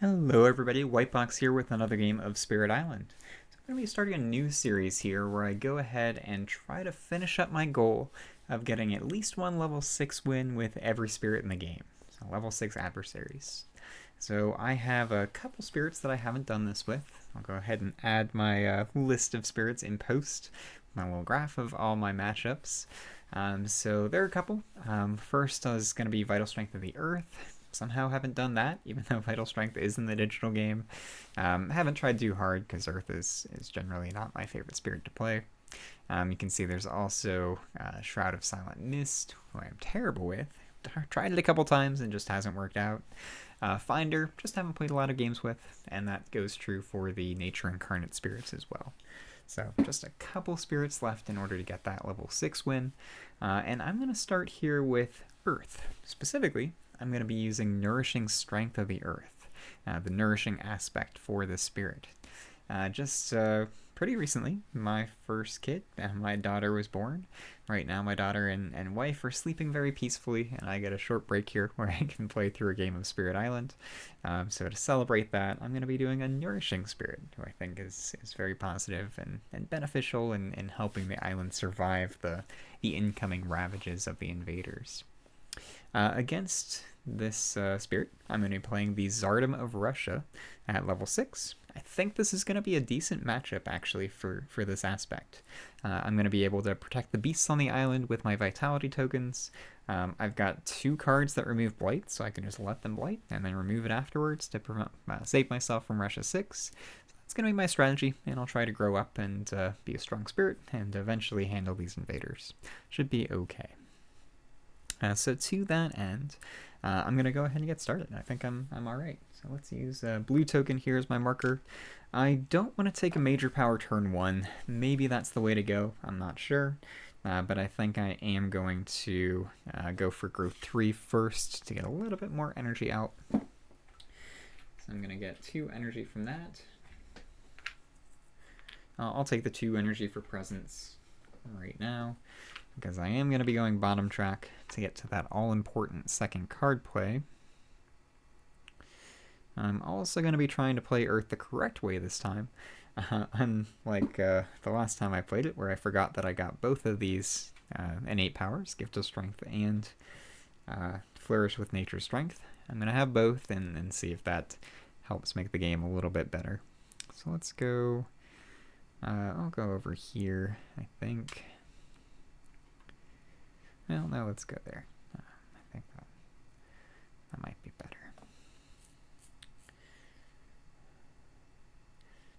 Hello everybody, Whitebox here with another game of Spirit Island. So I'm going to be starting a new series here where I go ahead and try to finish up my goal of getting at least one level 6 win with every spirit in the game. So level 6 adversaries. So I have a couple spirits that I haven't done this with. I'll go ahead and add my list of spirits in post, my little graph of all my matchups. So there are a couple. First is going to be Vital Strength of the Earth. Somehow haven't done that, even though Vital Strength is in the digital game. Haven't tried too hard because Earth is generally not my favorite spirit to play. You can see there's also Shroud of Silent Mist, who I'm terrible with. Tried it a couple times and just hasn't worked out. Finder, just haven't played a lot of games with, and that goes true for the Nature Incarnate spirits as well. So just a couple spirits left in order to get that level 6 win. And I'm going to start here with Earth. Specifically, I'm going to be using Nourishing Strength of the Earth, the nourishing aspect for this spirit. Just pretty recently, my first kid, my daughter, was born. Right now, my daughter and wife are sleeping very peacefully, and I get a short break here where I can play through a game of Spirit Island. So to celebrate that, I'm going to be doing a Nourishing Spirit, who I think is very positive and beneficial in helping the island survive the incoming ravages of the invaders. Against this spirit, I'm going to be playing the Tsardom of Russia at level 6. I think this is going to be a decent matchup, actually, for this aspect. I'm going to be able to protect the beasts on the island with my vitality tokens. I've got 2 cards that remove Blight, so I can just let them Blight and then remove it afterwards to save myself from Russia 6. That's going to be my strategy, and I'll try to grow up and be a strong spirit and eventually handle these invaders. Should be okay. So to that end, I'm going to go ahead and get started. I think I'm alright. So let's use a blue token here as my marker. I don't want to take a major power turn 1. Maybe that's the way to go. I'm not sure. But I think I am going to go for growth 3 first to get a little bit more energy out. So I'm going to get 2 energy from that. I'll take the 2 energy for presence right now, because I am going to be going bottom track to get to that all-important second card play. I'm also going to be trying to play Earth the correct way this time, unlike the last time I played it, where I forgot that I got both of these innate powers, Gift of Strength and Flourish with Nature's Strength. I'm going to have both and see if that helps make the game a little bit better. So let's go, I'll go over here, I think. Well, no, let's go there. I think that might be better.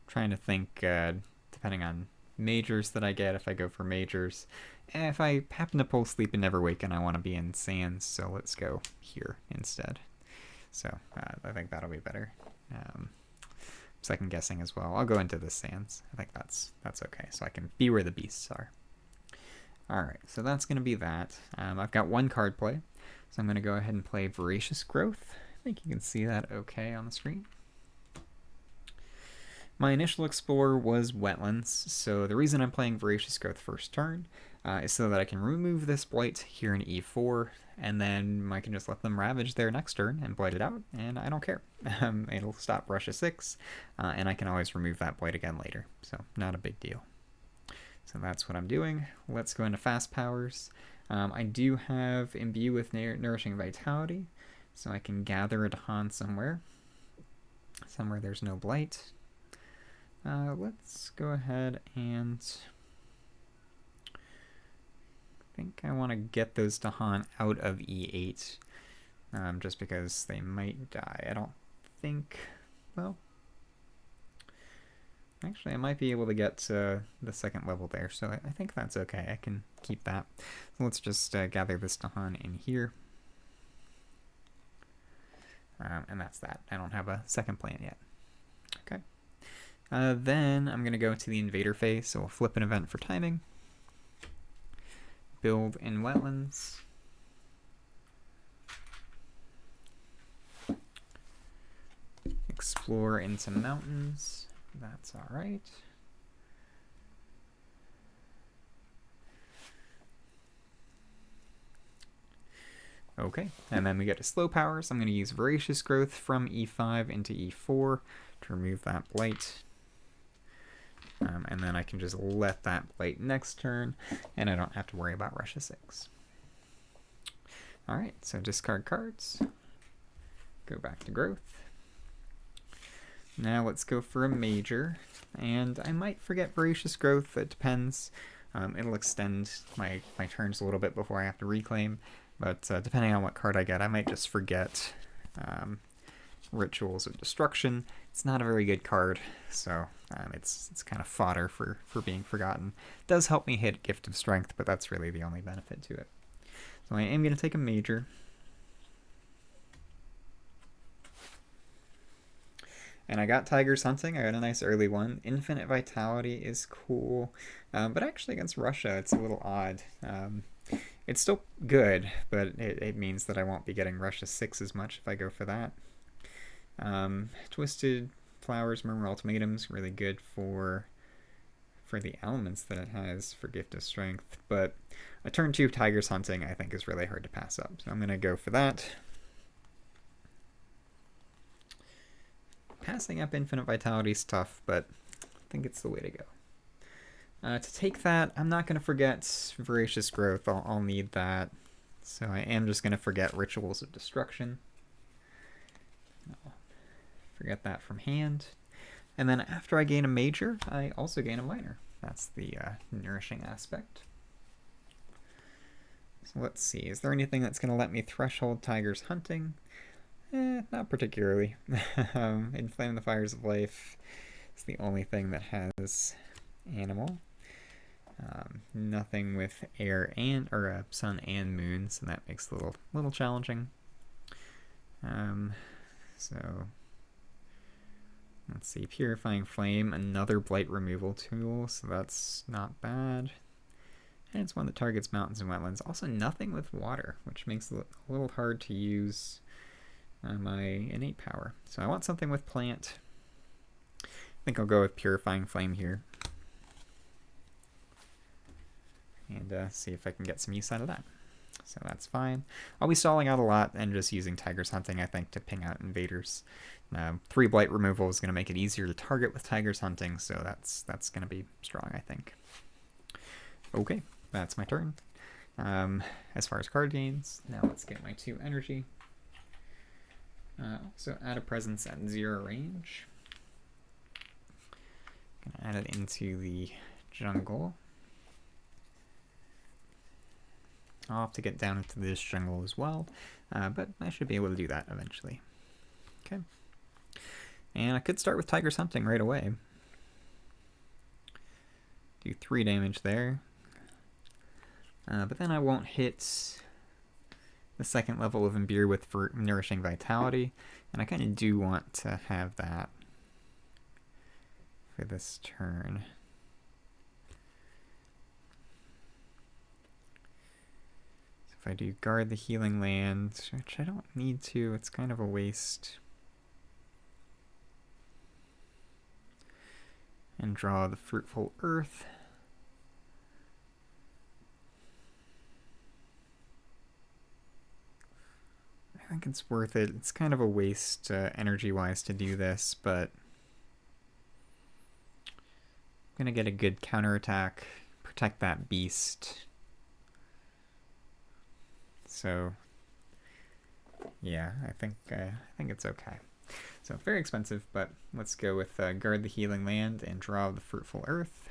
Trying to think, depending on majors that I get, if I go for majors. If I happen to pull Sleep and Never Waken, I want to be in Sands, so let's go here instead. So I think that'll be better. Second guessing as well. I'll go into the Sands. I think that's okay, so I can be where the beasts are. Alright, so that's going to be that. I've got 1 card play, so I'm going to go ahead and play Voracious Growth. I think you can see that okay on the screen. My initial Explorer was Wetlands, so the reason I'm playing Voracious Growth first turn is so that I can remove this Blight here in E4, and then I can just let them Ravage their next turn and Blight it out, and I don't care. It'll stop Russia 6, and I can always remove that Blight again later, so not a big deal. So that's what I'm doing. Let's go into fast powers. I do have Imbue with Nourishing Vitality, so I can gather a Dahan somewhere there's no Blight. Let's go ahead and I think I want to get those Dahan out of E8, just because they might die. I don't think, well, actually, I might be able to get to the second level there, so I think that's okay. I can keep that. So let's just gather this Dahan in here. And that's that. I don't have a second plan yet. Okay. Then I'm going to go to the Invader phase, so we'll flip an event for timing. Build in Wetlands. Explore into Mountains. That's alright. Okay, and then we get to slow power, so I'm going to use Voracious Growth from E5 into E4 to remove that blight. And then I can just let that blight next turn, and I don't have to worry about Russia 6. Alright, so discard cards. Go back to growth. Now let's go for a major, and I might forget Voracious Growth, it depends. It'll extend my turns a little bit before I have to reclaim, but depending on what card I get, I might just forget Rituals of Destruction. It's not a very good card, so it's kind of fodder for being forgotten. It does help me hit Gift of Strength, but that's really the only benefit to it. So I am going to take a major. And I got Tiger's Hunting. I got a nice early one. Infinite Vitality is cool, but actually against Russia, it's a little odd. It's still good, but it means that I won't be getting Russia 6 as much if I go for that. Twisted Flowers, Murmur Ultimatums, really good for the elements that it has for Gift of Strength, but a turn 2 Tiger's Hunting I think is really hard to pass up, so I'm going to go for that. Passing up Infinite Vitality is tough, but I think it's the way to go. To take that, I'm not going to forget Voracious Growth. I'll need that. So I am just going to forget Rituals of Destruction. I'll forget that from hand. And then after I gain a major, I also gain a minor. That's the nourishing aspect. So let's see. Is there anything that's going to let me threshold Tiger's Hunting? Not particularly. Inflame the Fires of Life is the only thing that has animal. Nothing with air and or sun and moon, so that makes it a little challenging. So let's see, Purifying Flame, another blight removal tool, so that's not bad. And it's one that targets mountains and wetlands. Also nothing with water, which makes it a little hard to use my innate power. So I want something with plant. I think I'll go with Purifying Flame here. And see if I can get some use out of that. So that's fine. I'll be stalling out a lot and just using Tiger's Hunting, I think, to ping out invaders. 3 blight removal is going to make it easier to target with Tiger's Hunting, so that's going to be strong, I think. Okay, that's my turn. As far as card gains, now let's get my 2 energy. So add a presence at 0 range. Gonna add it into the jungle. I'll have to get down into this jungle as well, but I should be able to do that eventually. Okay. And I could start with Tiger's Hunting right away. Do 3 damage there. But then I won't hit the second level of Imbue with Nourishing Vitality, and I kind of do want to have that for this turn. So if I do Guard the Healing Land, which I don't need to, it's kind of a waste, and draw the Fruitful Earth. I think it's worth it. It's kind of a waste energy-wise to do this, but I'm going to get a good counterattack, protect that beast. So, yeah, I think it's okay. So, very expensive, but let's go with Guard the Healing Land and draw the Fruitful Earth.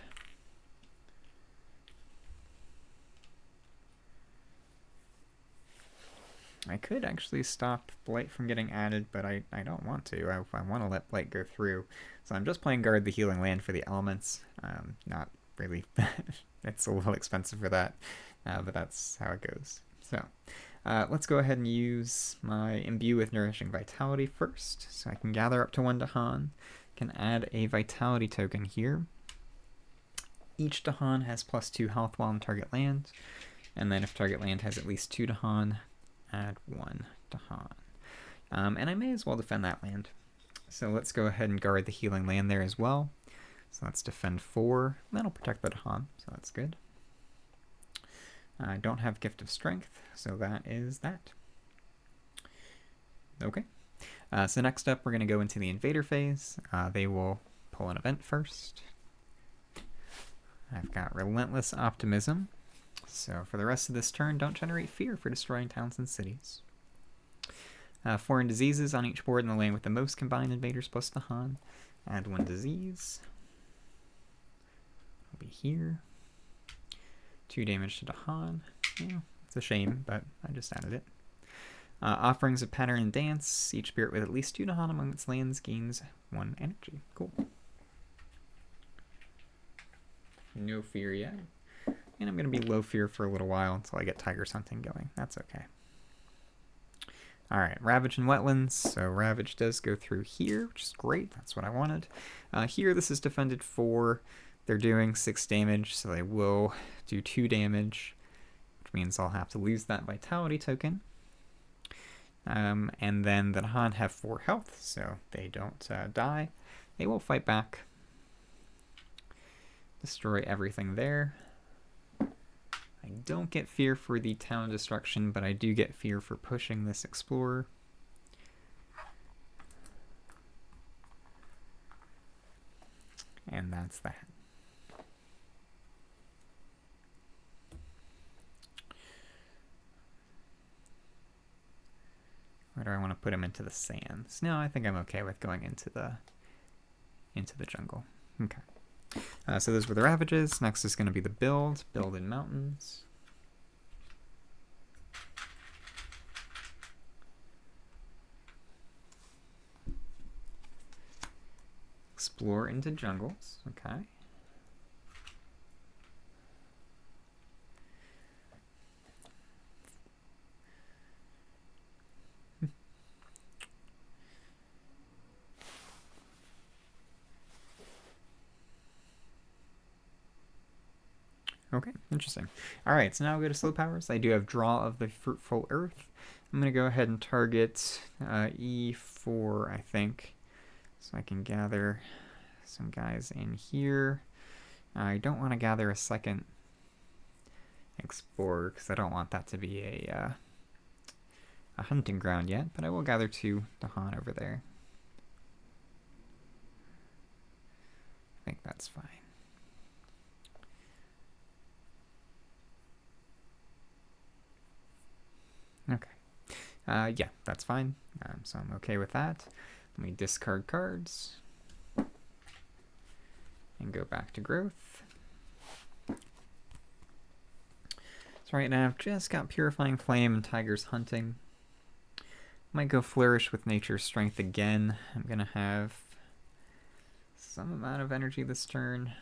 I could actually stop Blight from getting added, but I don't want to. I want to let Blight go through. So I'm just playing Guard the Healing Land for the elements. Not really. It's a little expensive for that, but that's how it goes. So let's go ahead and use my Imbue with Nourishing Vitality first. So I can gather up to 1 Dahan. Can add a Vitality token here. Each Dahan has +2 health while in target land. And then if target land has at least 2 Dahan, add 1 Dahan. And I may as well defend that land. So let's go ahead and guard the healing land there as well. So let's defend 4. That'll protect the Dahan, so that's good. I don't have Gift of Strength, so that is that. Okay. So next up, we're going to go into the invader phase. They will pull an event first. I've got Relentless Optimism. So for the rest of this turn, don't generate fear for destroying towns and cities. Foreign diseases on each board in the land with the most combined invaders plus Dahan. Add 1 disease. It'll be here. 2 damage to Dahan. Yeah, it's a shame, but I just added it. Offerings of Pattern and Dance. Each spirit with at least 2 Dahan among its lands gains 1 energy. Cool. No fear yet. And I'm going to be low fear for a little while until I get Tiger's Hunting going. That's okay. Alright, Ravage and Wetlands. So Ravage does go through here, which is great. That's what I wanted. Here, this is defended 4. They're doing 6 damage, so they will do 2 damage, which means I'll have to lose that Vitality token. And then the Dahan have 4 health, so they don't die. They will fight back. Destroy everything there. I don't get fear for the town destruction, but I do get fear for pushing this Explorer. And that's that. Or do I want to put him into the sands? No, I think I'm okay with going into the jungle. Okay. So those were the Ravages. Next is going to be the build in mountains. Explore into jungles. Okay. Okay, interesting. Alright, so now we'll go to slow powers. I do have Draw of the Fruitful Earth. I'm going to go ahead and target E4, I think, so I can gather some guys in here. I don't want to gather a second Explorer, because I don't want that to be a hunting ground yet, but I will gather 2 Dahan over there. I think that's fine. Okay. Yeah, that's fine. So I'm okay with that. Let me discard cards and go back to growth. So right now I've just got Purifying Flame and Tiger's Hunting. Might go Flourish with Nature's Strength again. I'm going to have some amount of energy this turn.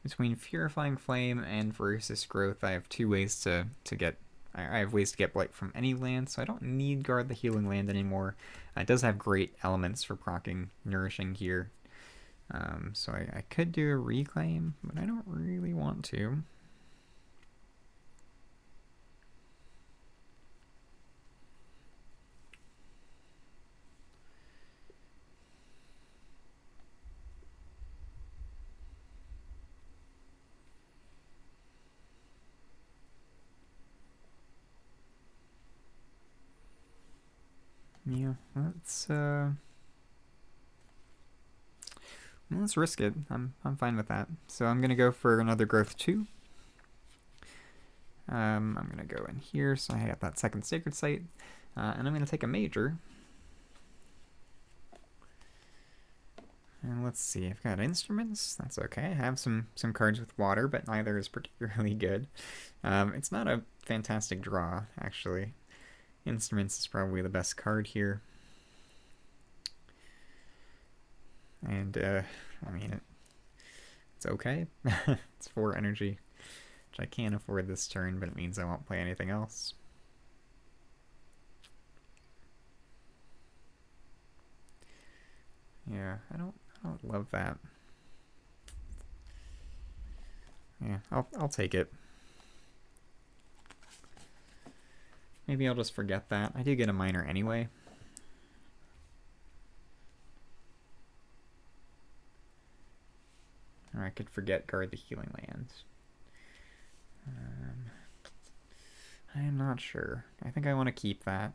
Between Purifying Flame and Voracious Growth, I have 2 ways to get... I have ways to get Blight from any land, so I don't need Guard the Healing Land anymore. It does have great elements for proccing Nourishing here. So I could do a Reclaim, but I don't really want to. Yeah, let's risk it. I'm fine with that. So I'm gonna go for another growth 2. I'm gonna go in here, so I have that second sacred site, and I'm gonna take a major. And let's see, I've got instruments. That's okay. I have some cards with water, but neither is particularly good. It's not a fantastic draw, actually. Instruments is probably the best card here. And, I mean, it's okay. It's 4 energy, which I can't afford this turn, but it means I won't play anything else. Yeah, I don't love that. Yeah, I'll take it. Maybe I'll just forget that. I do get a minor anyway. Or I could forget Guard the Healing Land. I'm not sure. I think I want to keep that.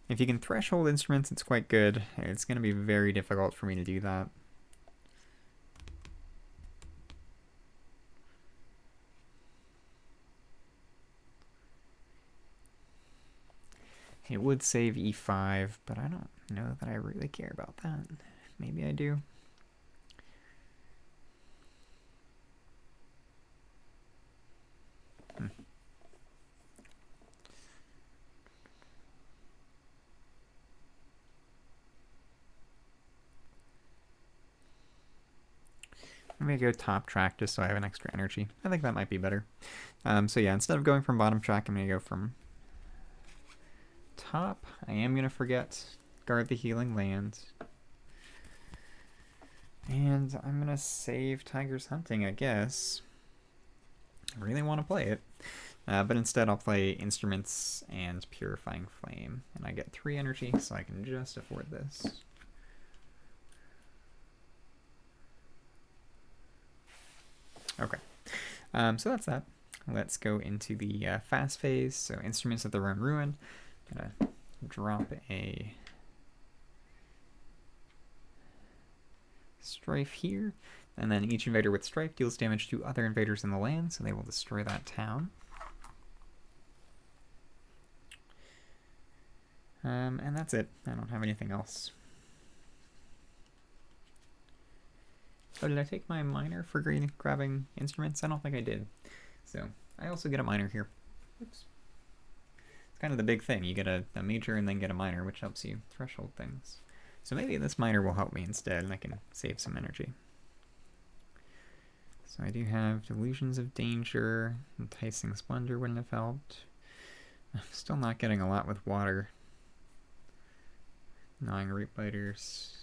If you can threshold instruments, it's quite good. It's going to be very difficult for me to do that. It would save e5, but I don't know that I really care about that. Maybe I do. I'm going to go top track just so I have an extra energy. I think that might be better. So yeah, instead of going from bottom track, I'm going to go from top. I am going to forget guard the healing land. And I'm going to save Tiger's Hunting, I guess. I really want to play it. But instead I'll play Instruments and Purifying Flame. And I get 3 energy, so I can just afford this. Okay, so that's that. Let's go into the fast phase. So Instruments of the Rune Ruin. Gonna drop a Strife here, and then each invader with Strife deals damage to other invaders in the land, so they will destroy that town. And that's it. I don't have anything else. Oh, did I take my miner for grabbing instruments? I don't think I did. So I also get a miner here. Oops. It's kind of the big thing. You get a major and then get a miner, which helps you threshold things. So maybe this miner will help me instead, and I can save some energy. So I do have Delusions of Danger. Enticing Splendor wouldn't have helped. I'm still not getting a lot with water. Gnawing Root Biters.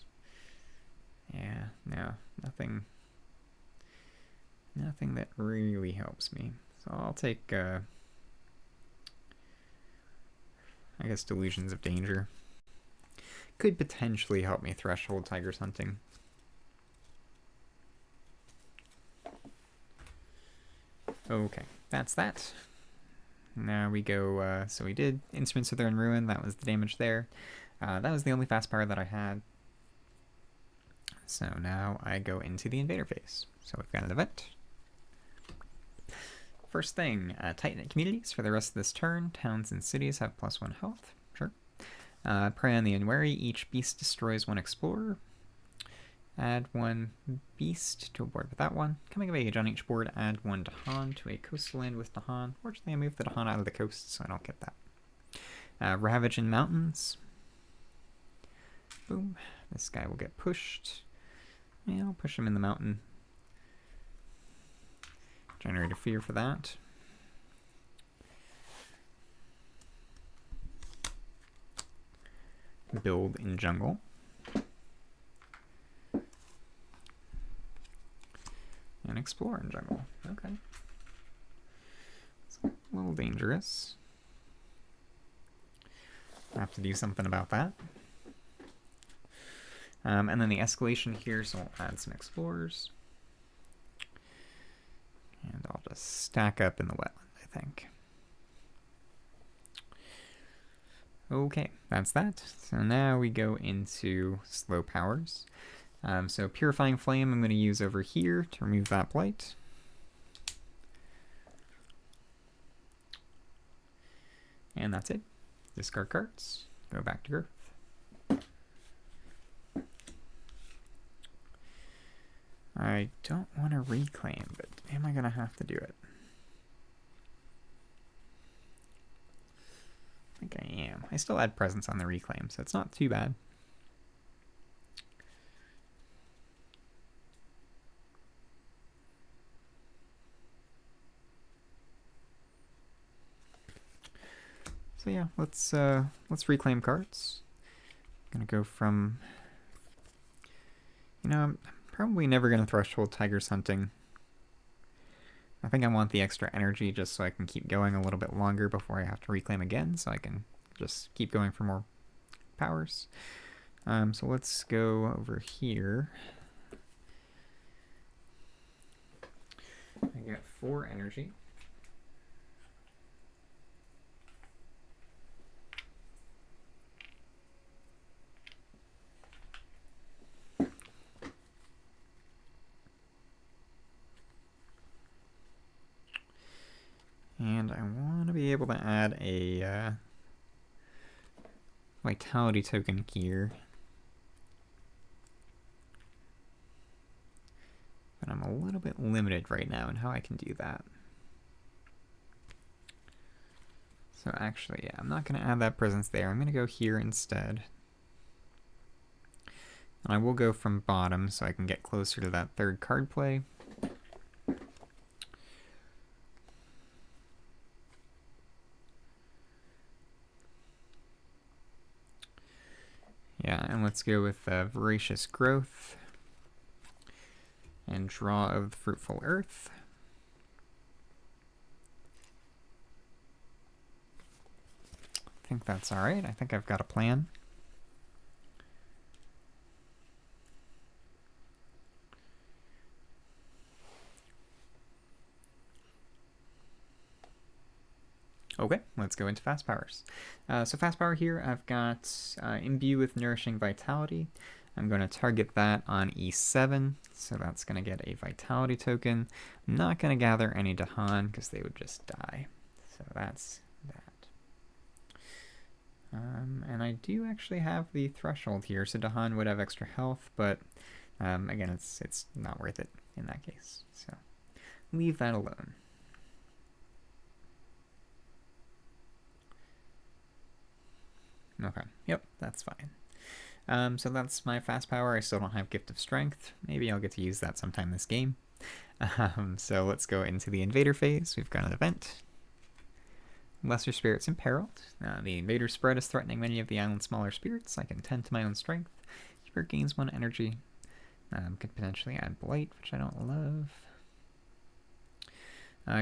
Yeah, no, nothing that really helps me. So I'll take, I guess, Delusions of Danger. Could potentially help me threshold Tiger's Hunting. Okay, that's that. Now we go, so we did Instruments of the Ruin, that was the damage there. That was the only fast power that I had. So now I go into the invader phase. So we've got an event. First thing, Titanite communities for the rest of this turn. Towns and cities have +1 health. Sure. Prey on the unwary. Each beast destroys 1 explorer. Add 1 beast to a board with that one. Coming of age on each board, add 1 Dahan to a coastal land with Dahan. Fortunately, I moved the Dahan out of the coast, so I don't get that. Ravage in mountains. Boom. This guy will get pushed. Yeah, I'll push him in the mountain. Generate a fear for that. Build in jungle. And explore in jungle. Okay. It's a little dangerous. I have to do something about that. And then the escalation here, so I'll add some explorers. And I'll just stack up in the wetland, I think. Okay, that's that. So now we go into slow powers. So Purifying Flame I'm going to use over here to remove that blight. And that's it. Discard cards. Go back to Growth. I don't want to reclaim, but am I going to have to do it? I think I am. I still add presence on the reclaim, so it's not too bad. So yeah, let's reclaim cards. I'm gonna go from, I'm probably never gonna threshold Tiger's Hunting. I think I want the extra energy just so I can keep going a little bit longer before I have to reclaim again, so I can just keep going for more powers. So let's go over here. I get 4 energy. And I want to be able to add a vitality token here. But I'm a little bit limited right now in how I can do that. So actually, yeah, I'm not going to add that presence there. I'm going to go here instead. And I will go from bottom so I can get closer to that 3rd card play. Yeah, and let's go with Voracious Growth and Draw of the Fruitful Earth. I think that's alright. I think I've got a plan. Okay, let's go into fast powers. So fast power here, I've got Imbue with Nourishing Vitality. I'm going to target that on E7, so that's going to get a Vitality token. I'm not going to gather any Dahan because they would just die. So that's that. And I do actually have the Threshold here, so Dahan would have extra health, but again, it's not worth it in that case. So leave that alone. Okay, yep, that's fine. So that's my fast power. I still don't have Gift of Strength. Maybe I'll get to use that sometime this game. So let's go into the Invader phase. We've got an event. Lesser Spirits Imperiled. The Invader spread is threatening many of the island's smaller spirits. I can tend to my own strength. Spirit gains 1 energy. Could potentially add Blight, which I don't love.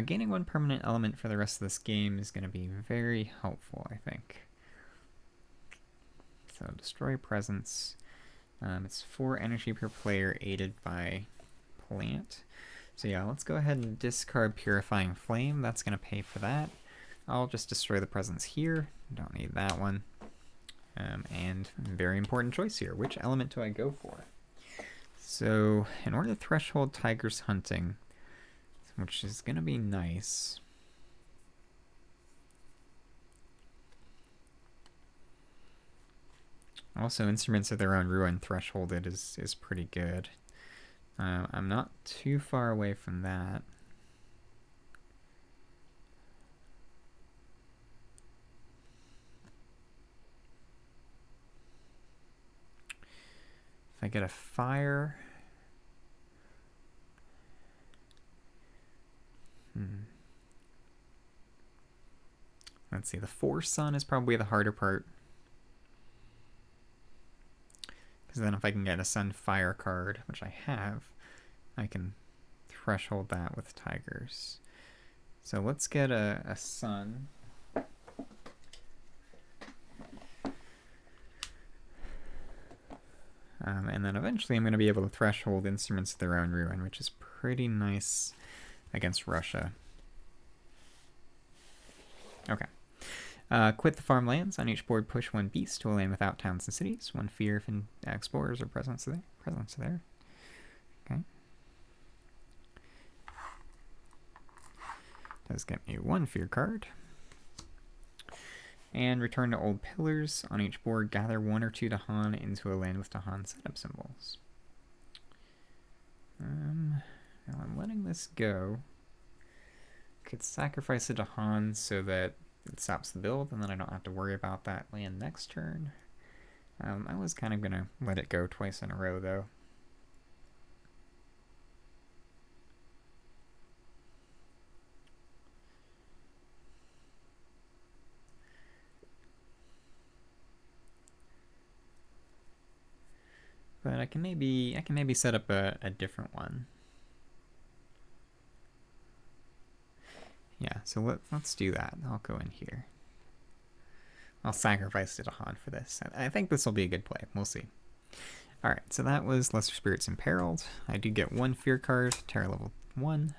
Gaining 1 permanent element for the rest of this game is going to be very helpful, I think. So Destroy Presence. It's 4 energy per player aided by Plant. So yeah, let's go ahead and discard Purifying Flame. That's going to pay for that. I'll just destroy the presence here. Don't need that one. And very important choice here. Which element do I go for? So in order to threshold Tiger's Hunting, which is going to be nice. Also, Instruments of Their Own Ruin thresholded is pretty good. I'm not too far away from that. If I get a fire... Let's see, the Force Sun is probably the harder part. Because then if I can get a Sun Fire card, which I have, I can threshold that with Tigers. So let's get a Sun. And then eventually I'm going to be able to threshold Instruments of Their Own Ruin, which is pretty nice against Russia. Okay. Quit the farmlands. On each board, push 1 beast to a land without towns and cities. 1 fear if explorers are present there. Okay. Does get me 1 fear card. And return to Old Pillars. On each board, gather 1 or 2 Dahan into a land with Dahan setup symbols. Now I'm letting this go. Could sacrifice a Dahan so that it stops the build, and then I don't have to worry about that land next turn. I was kind of going to let it go twice in a row, though. But I can maybe set up a different one. Yeah, so let's do that. I'll go in here. I'll sacrifice to Han for this. I think this will be a good play. We'll see. Alright, so that was Lesser Spirits Imperiled. I do get 1 fear card, terror level 1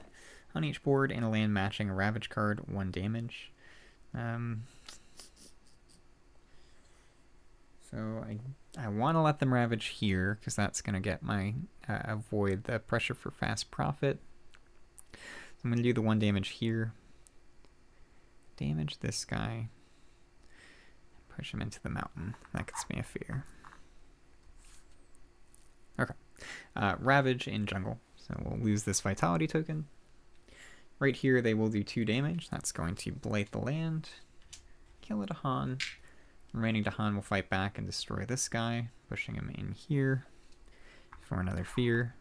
on each board, and a land matching a Ravage card, 1 damage. So I want to let them Ravage here, because that's going to get my, avoid the pressure for fast profit. So I'm going to do the 1 damage here. Damage this guy. Push him into the mountain. That gets me a fear. Okay. Ravage in jungle. So we'll lose this vitality token. Right here they will do 2 damage. That's going to blight the land. Kill a Dahan. Remaining Dahan will fight back and destroy this guy, pushing him in here for another fear.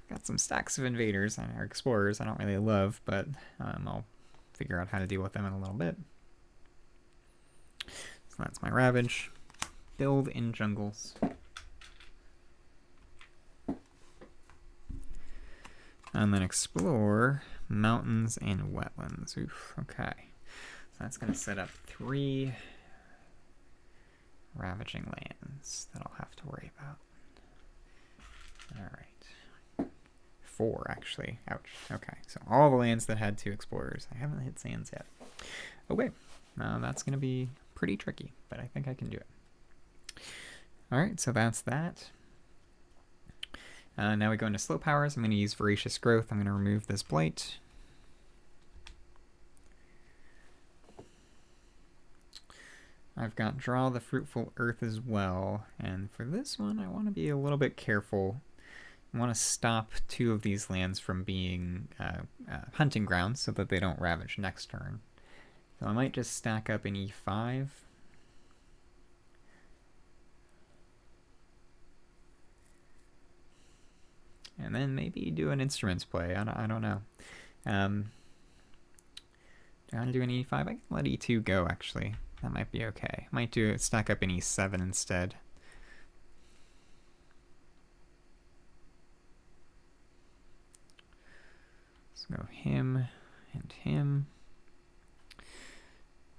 Got some stacks of invaders or explorers I don't really love, but I'll figure out how to deal with them in a little bit. So that's my Ravage. Build in jungles. And then explore mountains and wetlands. Oof, okay. So that's going to set up 3 ravaging lands that I'll have to worry about. Alright. 4, actually. Ouch. Okay, so all the lands that had 2 explorers. I haven't hit sands yet. Okay, that's going to be pretty tricky, but I think I can do it. Alright, so that's that. Now we go into slow powers. I'm going to use Voracious Growth. I'm going to remove this blight. I've got Draw the Fruitful Earth as well, and for this one I want to be a little bit careful. I want to stop 2 of these lands from being hunting grounds so that they don't ravage next turn. So I might just stack up an E5. And then maybe do an instruments play. I don't know. Do I want to do an E5? I can let E2 go, actually. That might be okay. I might do stack up an E7 instead. Let's go him and him.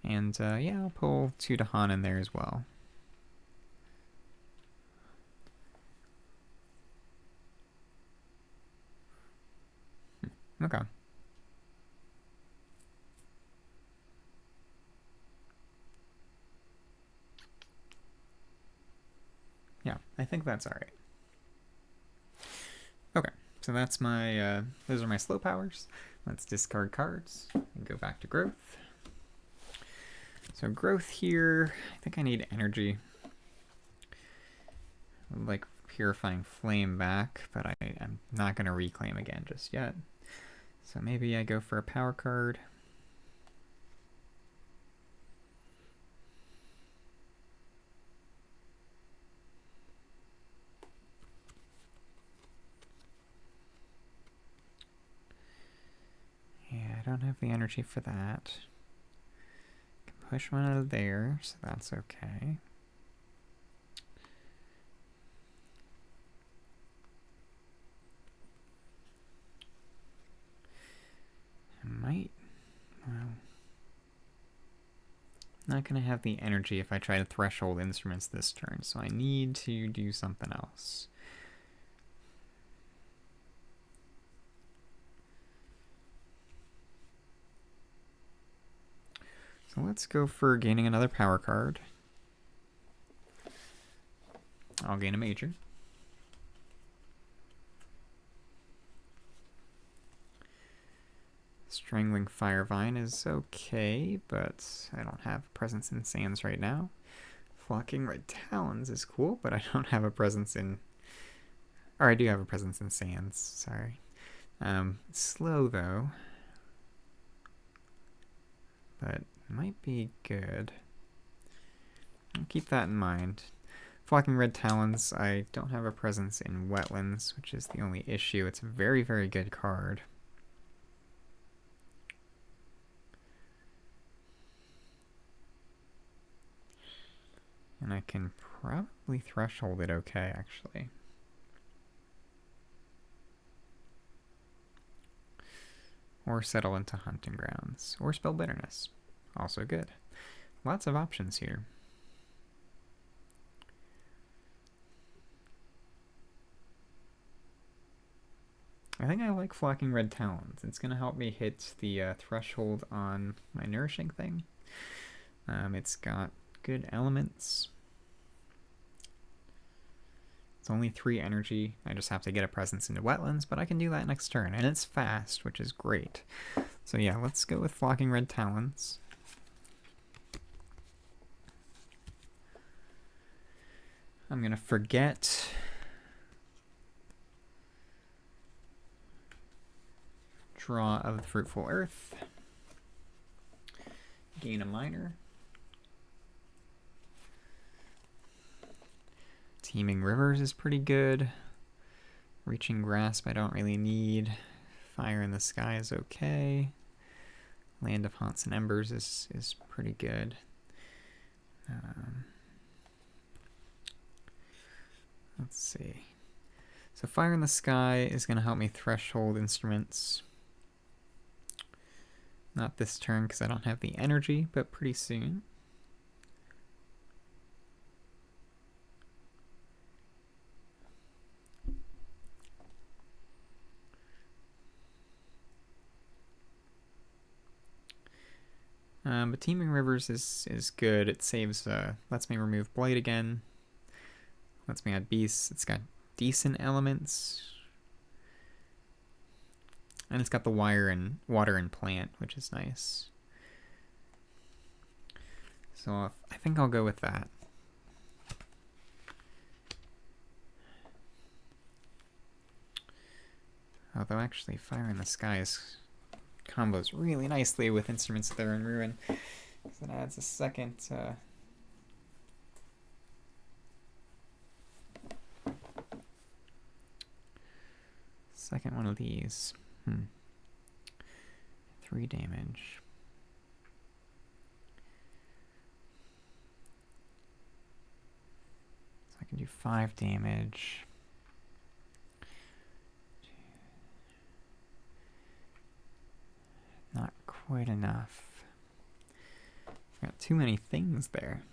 And yeah, I'll pull 2 Dahan in there as well. Okay. Yeah, I think that's alright. Okay, so that's my, those are my slow powers. Let's discard cards and go back to growth. So growth here, I think I need energy. I would like Purifying Flame back, but I'm not going to reclaim again just yet. So maybe I go for a power card. Yeah, I don't have the energy for that. I can push one out of there, so that's okay. Might, well, not going to have the energy if I try to threshold instruments this turn, so I need to do something else. So let's go for gaining another power card. I'll gain a major. Strangling Firevine is okay, but I don't have a presence in sands right now. Flocking Red Talons is cool, but I don't have a presence in... Or I do have a presence in sands, sorry. Slow, though. But might be good. I'll keep that in mind. Flocking Red Talons, I don't have a presence in wetlands, which is the only issue. It's a very, very good card. And I can probably threshold it okay, actually. Or settle into hunting grounds. Or spell bitterness. Also good. Lots of options here. I think I like Flocking Red Talons. It's going to help me hit the threshold on my Nourishing thing. It's got good elements. It's only 3 energy. I just have to get a presence into wetlands, but I can do that next turn. And it's fast, which is great. So yeah, let's go with Flocking Red Talons. I'm going to forget draw of the Fruitful Earth. Gain a minor. Teeming Rivers is pretty good. Reaching Grasp I don't really need. Fire in the Sky is okay. Land of Haunts and Embers is pretty good. Let's see. So Fire in the Sky is going to help me threshold instruments. Not this turn because I don't have the energy, but pretty soon. But Teeming Rivers is good. It saves, lets me remove Blight again. Lets me add Beasts. It's got decent elements. And it's got the water and plant, which is nice. So I think I'll go with that. Although actually Fire in the Sky combos really nicely with Instruments that are in Ruin. So that adds a second one of these. 3 damage. So I can do 5 damage. Not quite enough. I've got too many things there.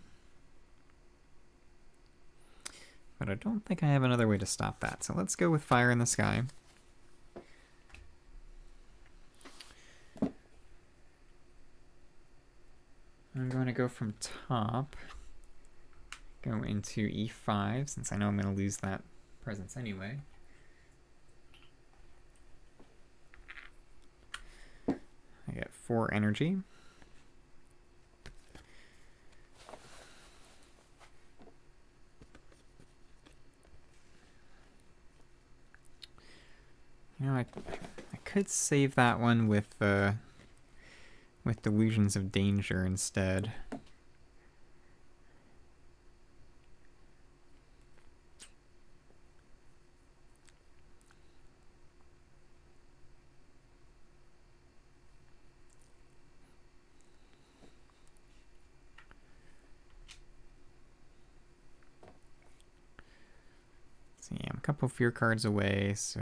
But I don't think I have another way to stop that. So let's go with Fire in the Sky. I'm going to go from top, go into E5, since I know I'm going to lose that presence anyway. I get 4 energy. You know, I could save that one with Delusions of Danger instead. So yeah, I'm a couple fear cards away, so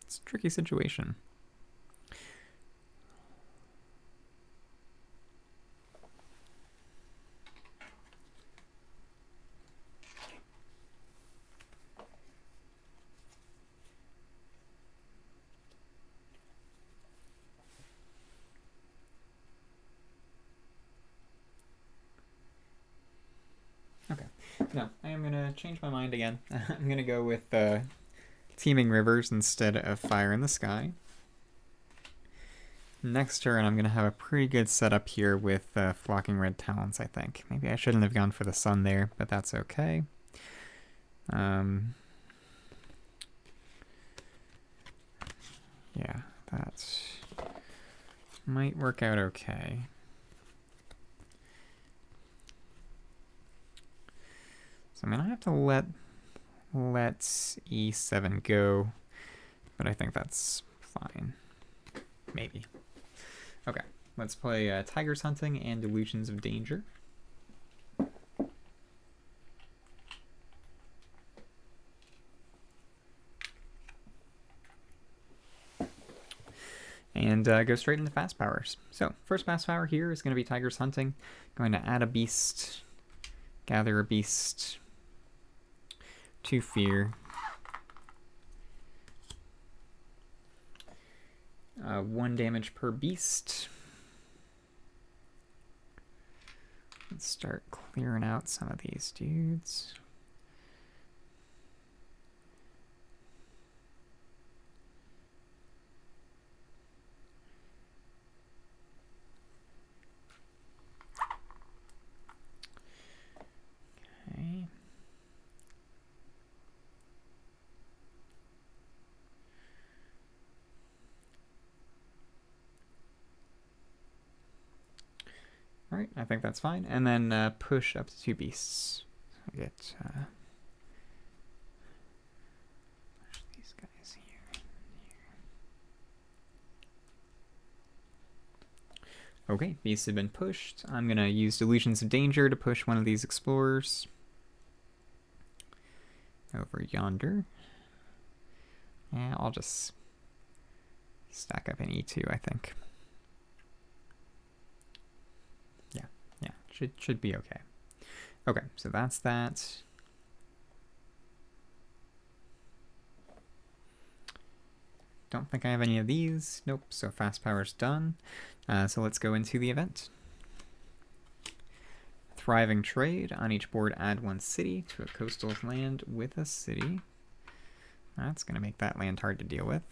it's a tricky situation. Okay, no, I am going to change my mind again. I'm going to go with Teeming Rivers instead of Fire in the Sky. Next turn, I'm going to have a pretty good setup here with Flocking Red Talons, I think. Maybe I shouldn't have gone for the Sun there, but that's okay. Yeah, that might work out okay. So I'm going to have to let E7 go, but I think that's fine. Maybe. Okay, let's play Tigers Hunting and Delusions of Danger. and go straight into fast powers. So first fast power here is going to be Tiger's Hunting. Going to add a beast, gather a beast, 2 fear, 1 damage per beast. Let's start clearing out some of these dudes. Okay. All right, I think that's fine. And then push up to 2 beasts. So get push these guys here and here. Okay, beasts have been pushed. I'm gonna use Delusions of Danger to push one of these explorers over yonder. Yeah, I'll just stack up an E2, I think. Should be okay. Okay, so that's that. Don't think I have any of these. Nope, so fast power's done. So let's go into the event. Thriving trade. On each board, add 1 city to a coastal land with a city. That's going to make that land hard to deal with.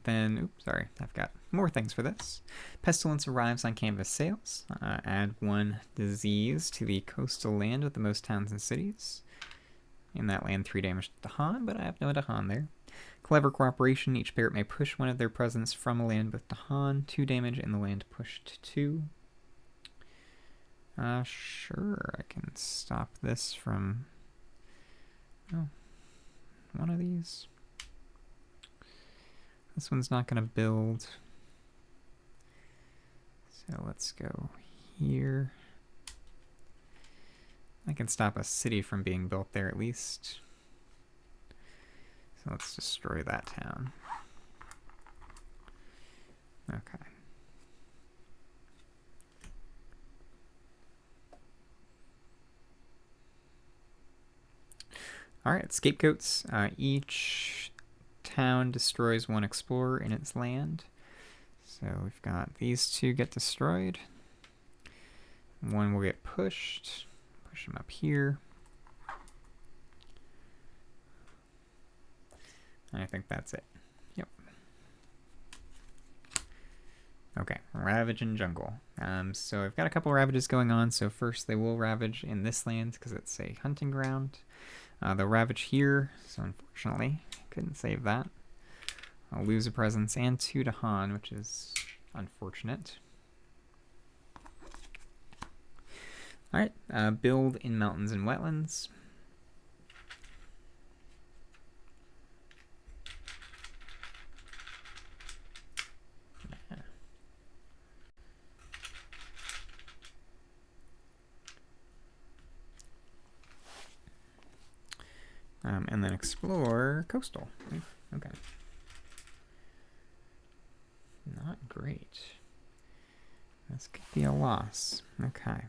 Then, oops, sorry, I've got more things for this. Pestilence arrives on canvas sails. Add 1 disease to the coastal land with the most towns and cities. In that land, 3 damage to Dahan, but I have no Dahan there. Clever Cooperation. Each parrot may push one of their presents from a land with Dahan. 2 damage in the land pushed 2. Sure, I can stop this from... Oh, one of these. This one's not going to build. So let's go here. I can stop a city from being built there at least. So let's destroy that town. Okay. All right, scapegoats. Each town destroys 1 explorer in its land. So we've got these 2 get destroyed. 1 will get pushed. Push them up here. And I think that's it. Yep. Okay, Ravage in Jungle. So I've got a couple ravages going on. So first they will ravage in this land because it's a hunting ground. They'll ravage here, so unfortunately couldn't save that. I'll lose a presence and 2 to Han, which is unfortunate. Alright, build in mountains and wetlands. And then explore coastal. Okay. Not great. This could be a loss. Okay.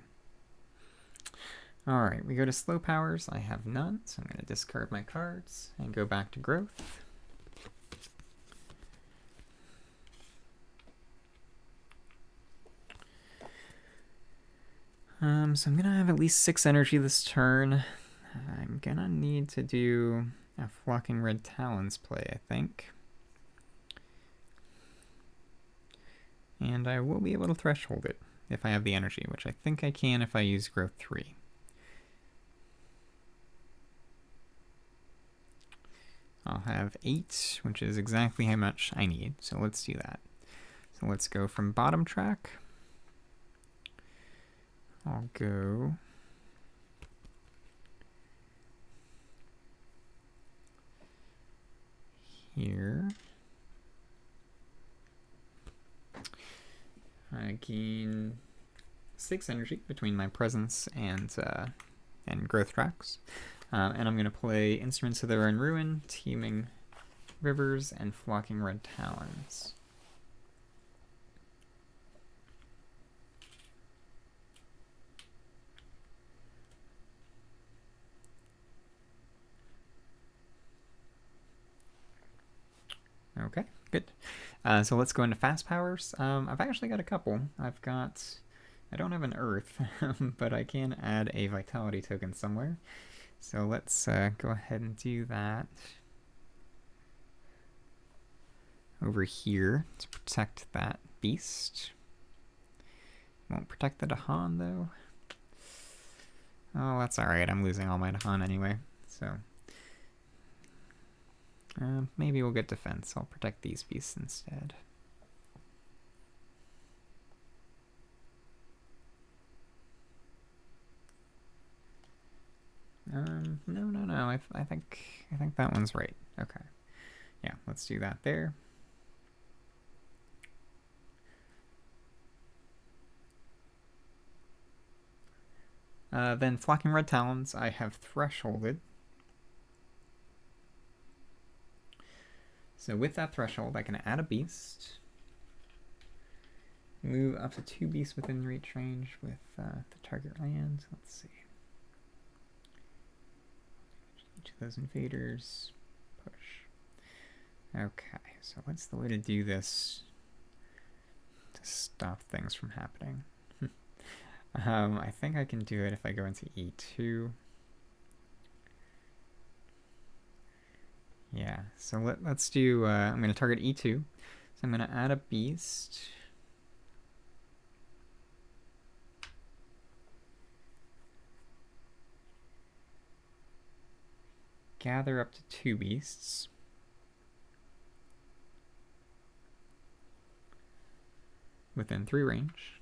Alright, we go to slow powers. I have none, so I'm going to discard my cards and go back to growth. So I'm going to have at least 6 energy this turn. I'm going to need to do a Flocking Red Talons play, I think. And I will be able to threshold it if I have the energy, which I think I can if I use growth 3. I'll have 8, which is exactly how much I need, so let's do that. So let's go from bottom track. I'll go here. I gain 6 energy between my presence and growth tracks. And I'm going to play Instruments of Their Own Ruin, Teeming Rivers, and Flocking Red Talons. Okay, good. So let's go into fast powers. I've actually got a couple. I don't have an Earth, but I can add a Vitality token somewhere. So let's go ahead and do that over here to protect that beast. Won't protect the Dahan though. Oh, that's alright. I'm losing all my Dahan anyway, so maybe we'll get defense. I'll protect these beasts instead. No. I think that one's right. Okay. Yeah, let's do that there. Then Flocking Red Talons, I have thresholded. So with that threshold, I can add a beast. Move up to 2 beasts within reach range with the target land. Let's see. Each of those invaders. Push. Okay, so what's the way to do this to stop things from happening? I think I can do it if I go into E2. Yeah, so let's do, I'm going to target E2. So I'm going to add a beast. Gather up to 2 beasts. Within 3 range.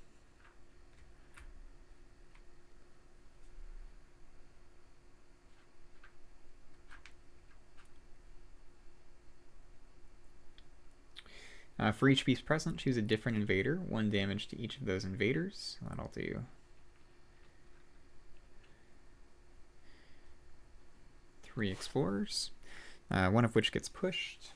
For each beast present, choose a different invader. 1 damage to each of those invaders. That'll do 3 explorers, 1 of which gets pushed.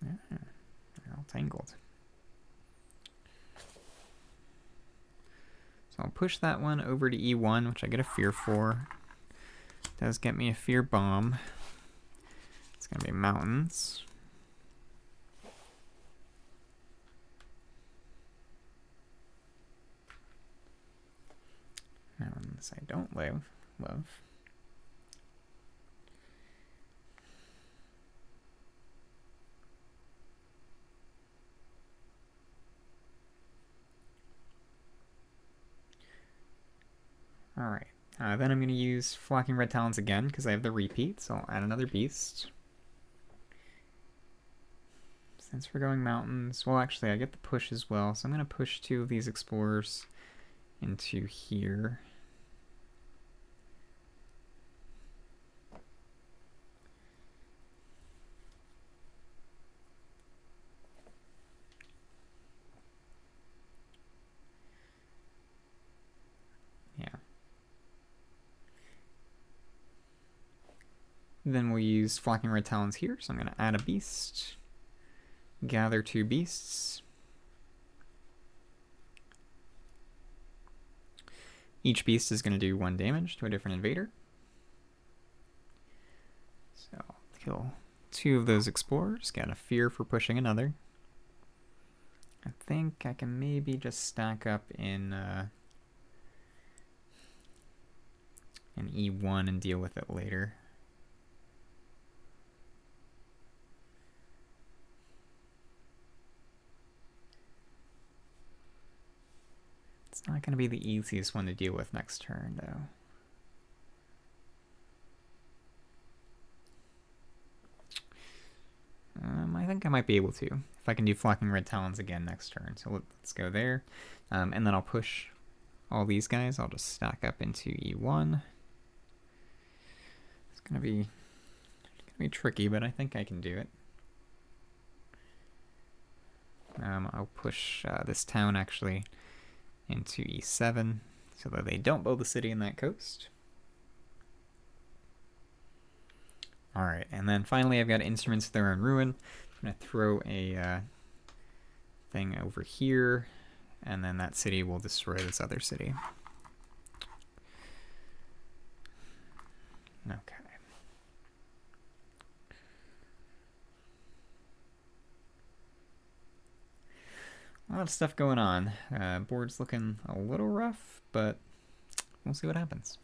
They're all tangled. So I'll push that one over to E1, which I get a fear for. Does get me a fear bomb. It's going to be mountains. Mountains I don't love. Alright. Then I'm going to use Flocking Red Talons again because I have the repeat, so I'll add another beast. Since we're going mountains, well actually I get the push as well, so I'm going to push 2 of these explorers into here. Then we'll use Flocking Red Talons here, so I'm going to add a beast. Gather 2 beasts. Each beast is going to do 1 damage to a different invader. So I'll kill 2 of those explorers. Got a fear for pushing another. I think I can maybe just stack up in E1 and deal with it later. It's not going to be the easiest one to deal with next turn, though. I think I might be able to, if I can do Flocking Red Talons again next turn. So let's go there. And then I'll push all these guys. I'll just stack up into E1. It's going to be tricky, but I think I can do it. I'll push this town, actually. into e7 so that they don't build a city in that coast. Alright, and then finally I've got instruments of their own ruin. I'm going to throw a thing over here, and then that city will destroy this other city. Okay. A lot of stuff going on. Board's looking a little rough, but we'll see what happens.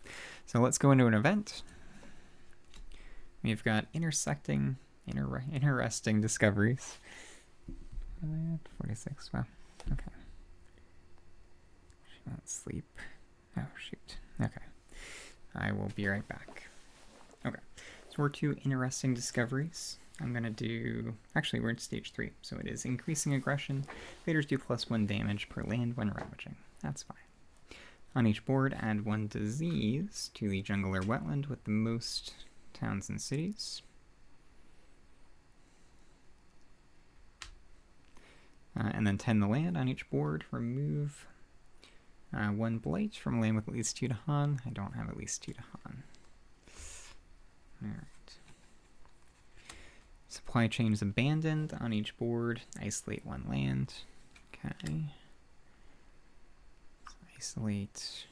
So let's go into an event. We've got interesting discoveries. 46, wow, okay. She won't sleep. Oh, shoot. Okay. I will be right back. Okay, so we're to interesting discoveries. I'm going to do... Actually, we're in stage 3, so it is increasing aggression. Invaders do +1 damage per land when ravaging. That's fine. On each board, add 1 disease to the jungle or wetland with the most towns and cities. And then 10 the land on each board. Remove 1 blight from land with at least 2 to Han. I don't have at least 2 to Han. Alright. Supply chain is abandoned on each board. Isolate 1 land. Okay. So isolate.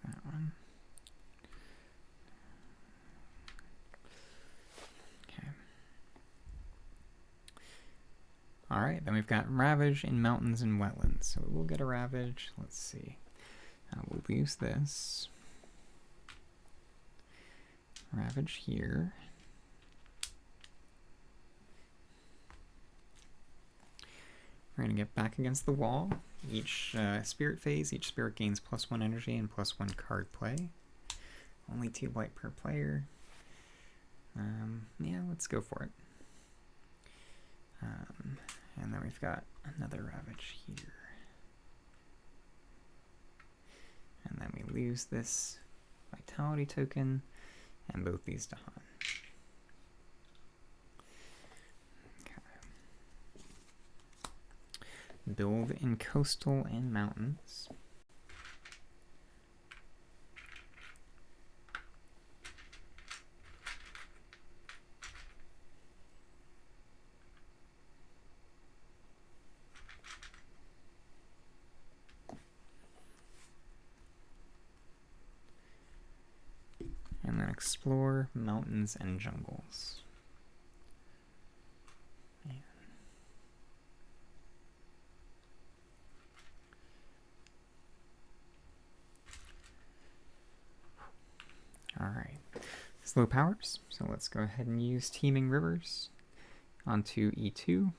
That one. Okay. Alright, then we've got Ravage in mountains and wetlands. So we'll get a Ravage. Let's see. We'll use this. Ravage here. We're going to get back against the wall. Each spirit phase, each spirit gains +1 energy and +1 card play. Only 2 blight per player. Yeah, let's go for it. And then we've got another Ravage here. And then we lose this vitality token and both these to Han. Okay. Build in coastal and mountains. And then explore mountains and jungles. Man. Alright. Slow powers. So let's go ahead and use Teeming Rivers onto E2.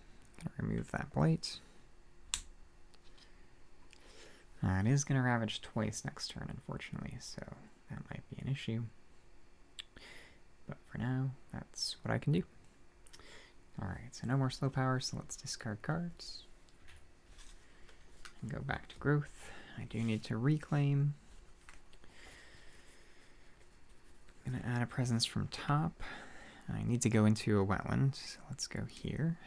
Remove that blight. It is going to ravage twice next turn, unfortunately, so that might be an issue. But for now, that's what I can do. Alright, so no more slow power, so let's discard cards. And go back to growth. I do need to reclaim. I'm going to add a presence from top. I need to go into a wetland, so let's go here.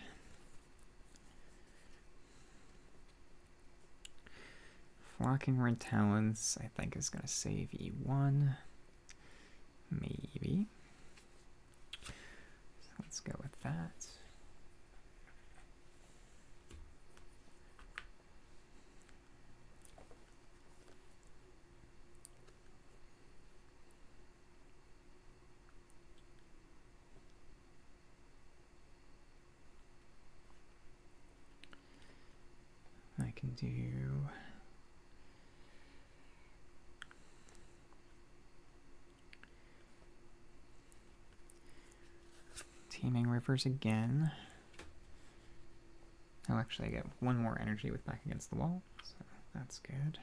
Flocking Red Talons, I think, is going to save E1. Maybe. So let's go with that. I can do Teeming Rivers again. Oh, actually I get 1 more energy with back against the wall, so that's good.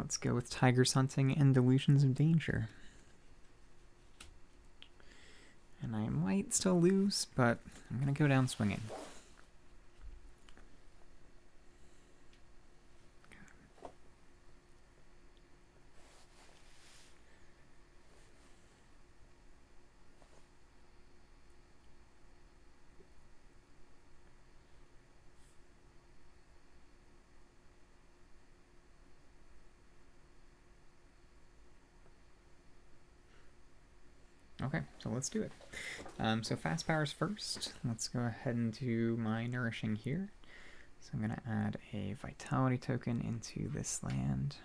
Let's go with Tigers Hunting and Delusions of Danger. And I might still lose, but I'm going to go down swinging. Okay, so let's do it. So fast powers first. Let's go ahead and do my nourishing here. So I'm going to add a vitality token into this land.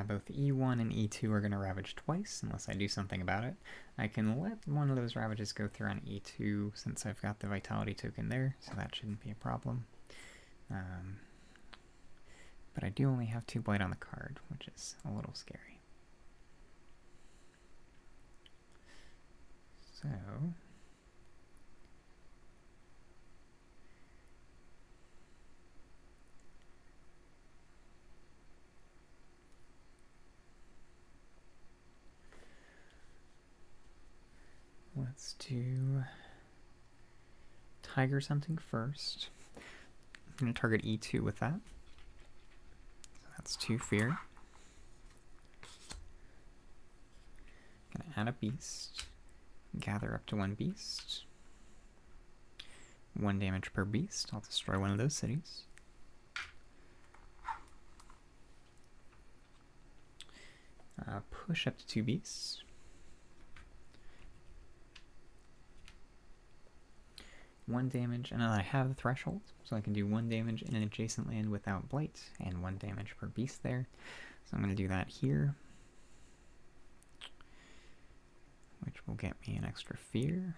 Both E1 and E2 are going to ravage twice, unless I do something about it. I can let one of those ravages go through on E2 since I've got the vitality token there, so that shouldn't be a problem. But I do only have 2 blight on the card, which is a little scary. So let's do Tigers Hunting first. I'm going to target E2 with that. So that's 2 fear. Going to add a beast. Gather up to 1 beast. 1 damage per beast. I'll destroy one of those cities. Push up to 2 beasts. 1 damage, and I have the threshold, so I can do 1 damage in an adjacent land without blight, and 1 damage per beast there. So I'm going to do that here, which will get me an extra fear.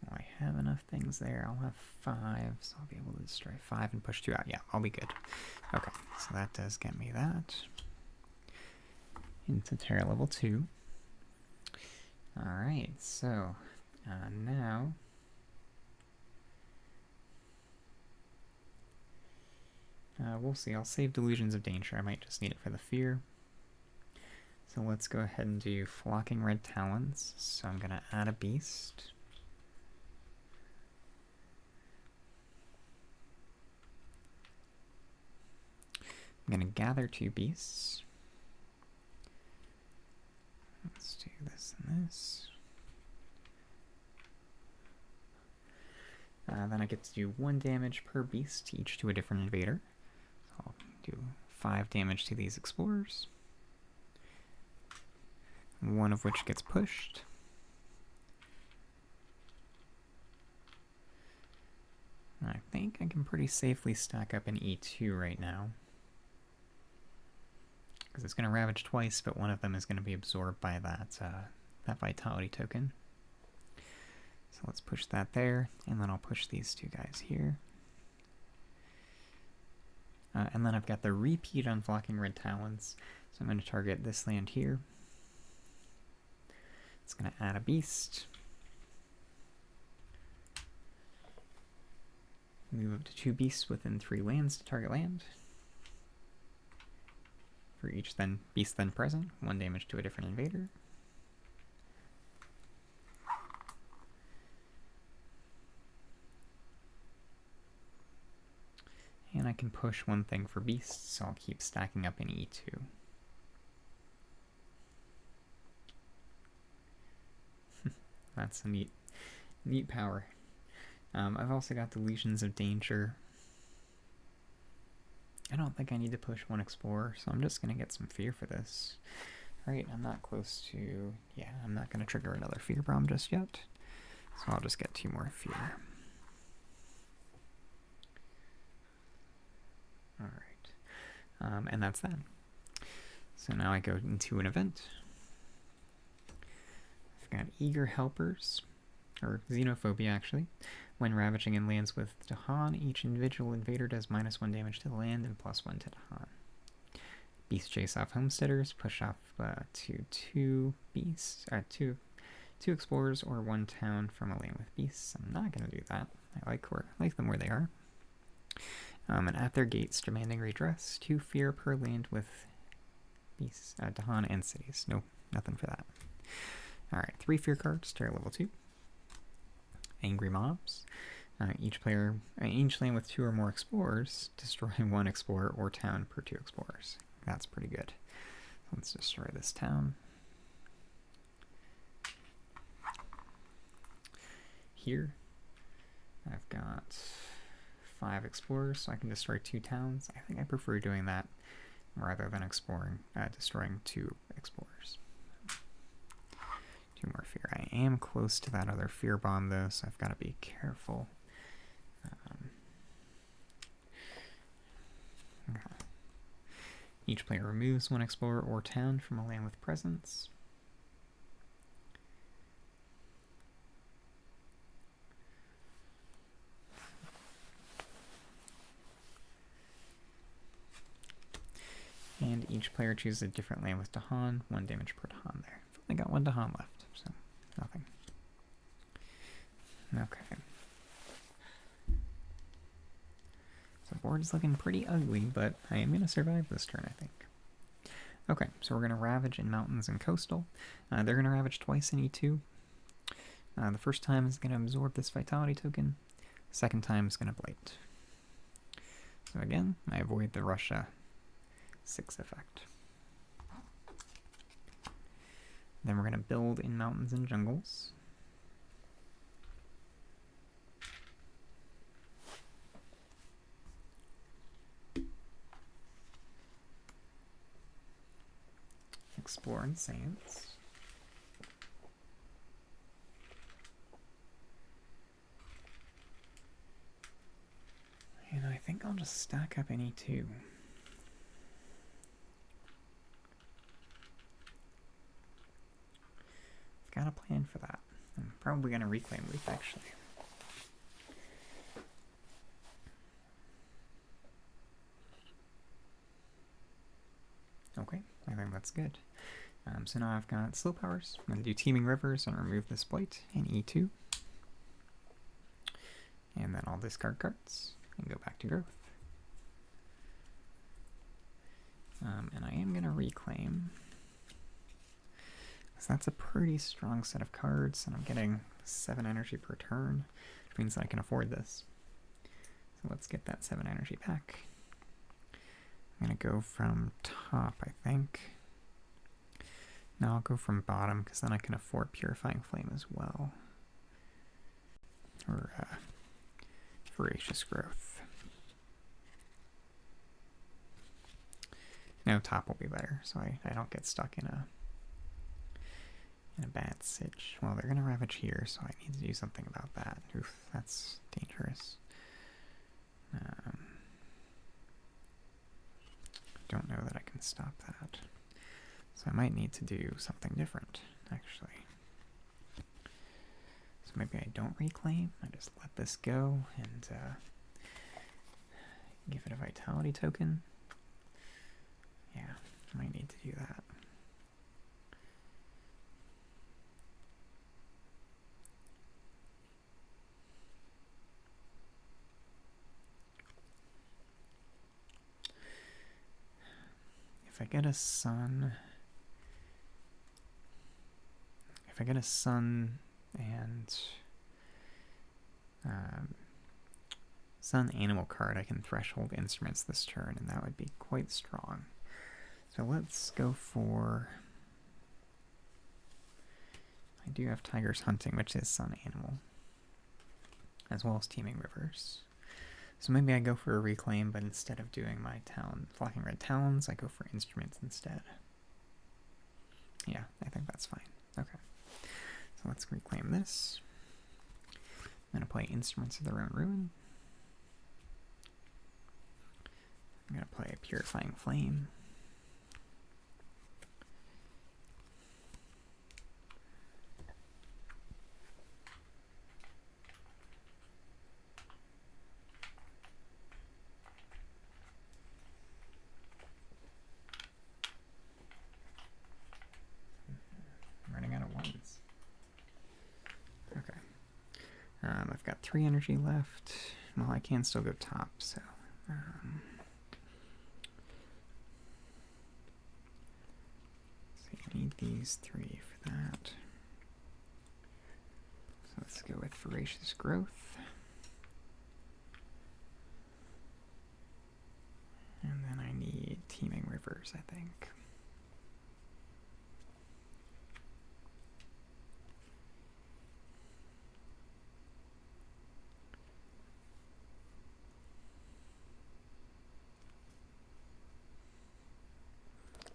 Well, I have enough things there. I'll have 5, so I'll be able to destroy 5 and push 2 out. Yeah, I'll be good. Okay, so that does get me that into Terra level 2. Alright, so now we'll see. I'll save Delusions of Danger. I might just need it for the fear. So let's go ahead and do Flocking Red Talons. So I'm going to add a beast. I'm going to gather 2 beasts. Let's do this and this. Then I get to do 1 damage per beast, each to a different invader. So I'll do 5 damage to these explorers. 1 of which gets pushed. I think I can pretty safely stack up an E2 right now, because it's going to ravage twice, but one of them is going to be absorbed by that vitality token. So let's push that there, and then I'll push these 2 guys here. And then I've got the repeat on Flocking Red Talons, so I'm going to target this land here. It's going to add a beast. Move up to 2 beasts within 3 lands to target land. For each beast then present, 1 damage to a different invader. And I can push 1 thing for beasts, so I'll keep stacking up in E2. That's a neat power. I've also got Delusions of Danger. I don't think I need to push 1 explorer, so I'm just going to get some fear for this. Right, I'm not close to... Yeah, I'm not going to trigger another fear bomb just yet. So I'll just get 2 more fear. Alright. And that's that. So now I go into an event. I've got Eager Helpers. or xenophobia actually. When ravaging in lands with Dahan, each individual invader does -1 damage to the land and +1 to Dahan. Beast chase off homesteaders, push off two beasts, two explorers or 1 town from a land with beasts. I'm not going to do that. I like them where they are. And at their gates, demanding redress, 2 fear per land with beasts, Dahan and cities. Nope, nothing for that. Alright, 3 fear cards, tier level 2. Angry mobs. Each land with 2 or more explorers, destroy 1 explorer or town per 2 explorers. That's pretty good. Let's destroy this town. Here, I've got 5 explorers, so I can destroy 2 towns. I think I prefer doing that rather than destroying 2 explorers. 2 more fear. I am close to that other fear bomb though, so I've got to be careful. Okay. Each player removes 1 explorer or town from a land with presence. And each player chooses a different land with Dahan, 1 damage per Dahan there. I've only got 1 Dahan left, so nothing. Okay. So the board is looking pretty ugly, but I am going to survive this turn, I think. Okay, so we're going to ravage in mountains and coastal. They're going to ravage twice in E2. The first time is going to absorb this vitality token. The second time is going to blight. So again, I avoid the Russia 6 effect. Then we're going to build in mountains and jungles. Explore in sands. And I think I'll just stack up any 2. Got a plan for that. I'm probably going to reclaim Leaf, actually. Okay, I think that's good. So now I've got slow powers. I'm going to do Teeming Rivers and remove this blight in E2. And then I'll discard cards and go back to growth. And I am going to reclaim. So that's a pretty strong set of cards, and I'm getting 7 energy per turn, which means I can afford this. So let's get that 7 energy back. I'm going to go from top, I think. No, I'll go from bottom, because then I can afford Purifying Flame as well. Or Voracious Growth. No, top will be better, so I don't get stuck in a bad sitch. Well, they're going to ravage here, so I need to do something about that. Oof, that's dangerous. Don't know that I can stop that. So I might need to do something different, actually. So maybe I don't reclaim. I just let this go and give it a vitality token. Yeah, I might need to do that. If I get a sun and sun animal card, I can threshold instruments this turn, and that would be quite strong. So let's go for, I do have Tiger's Hunting, which is sun animal, as well as Teeming Rivers. So maybe I go for a reclaim, but instead of doing my Flocking Red Talons, I go for instruments instead. Yeah, I think that's fine. Okay. So let's reclaim this. I'm going to play Instruments of the Ruin Ruin. I'm going to play Purifying Flame. got 3 energy left. Well, I can still go top, so... so you need these 3 for that. So let's go with Voracious Growth. And then I need Teeming Rivers, I think.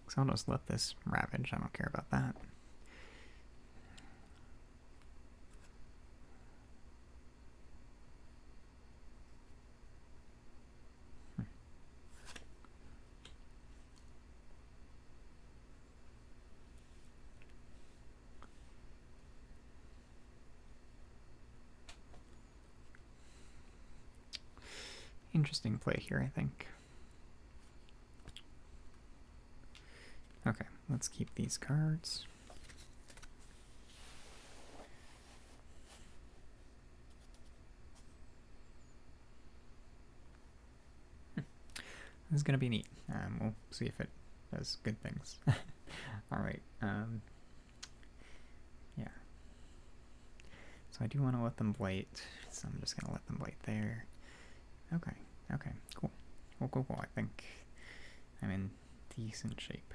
So I'll just let this ravage, I don't care about that. Interesting play here, I think. Okay, let's keep these cards. This is going to be neat. We'll see if it does good things. Alright, yeah. So I do want to let them blight, so I'm just going to let them blight there. Okay, okay, cool. Cool. I think I'm in decent shape.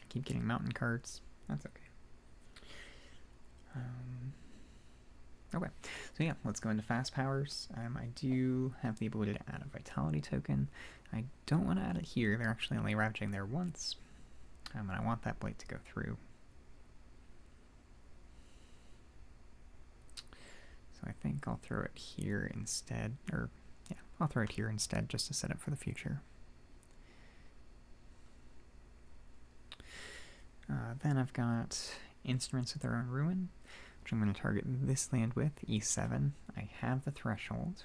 I keep getting mountain cards. That's okay. Okay, so yeah, let's go into fast powers. I do have the ability to add a vitality token. I don't want to add it here. They're actually only ravaging there once. And I want that blight to go through. So I think I'll throw it here instead. Or, yeah, I'll throw it here instead just to set up for the future. Then I've got Instruments of Their Own Ruin, which I'm going to target this land with, E7. I have the threshold.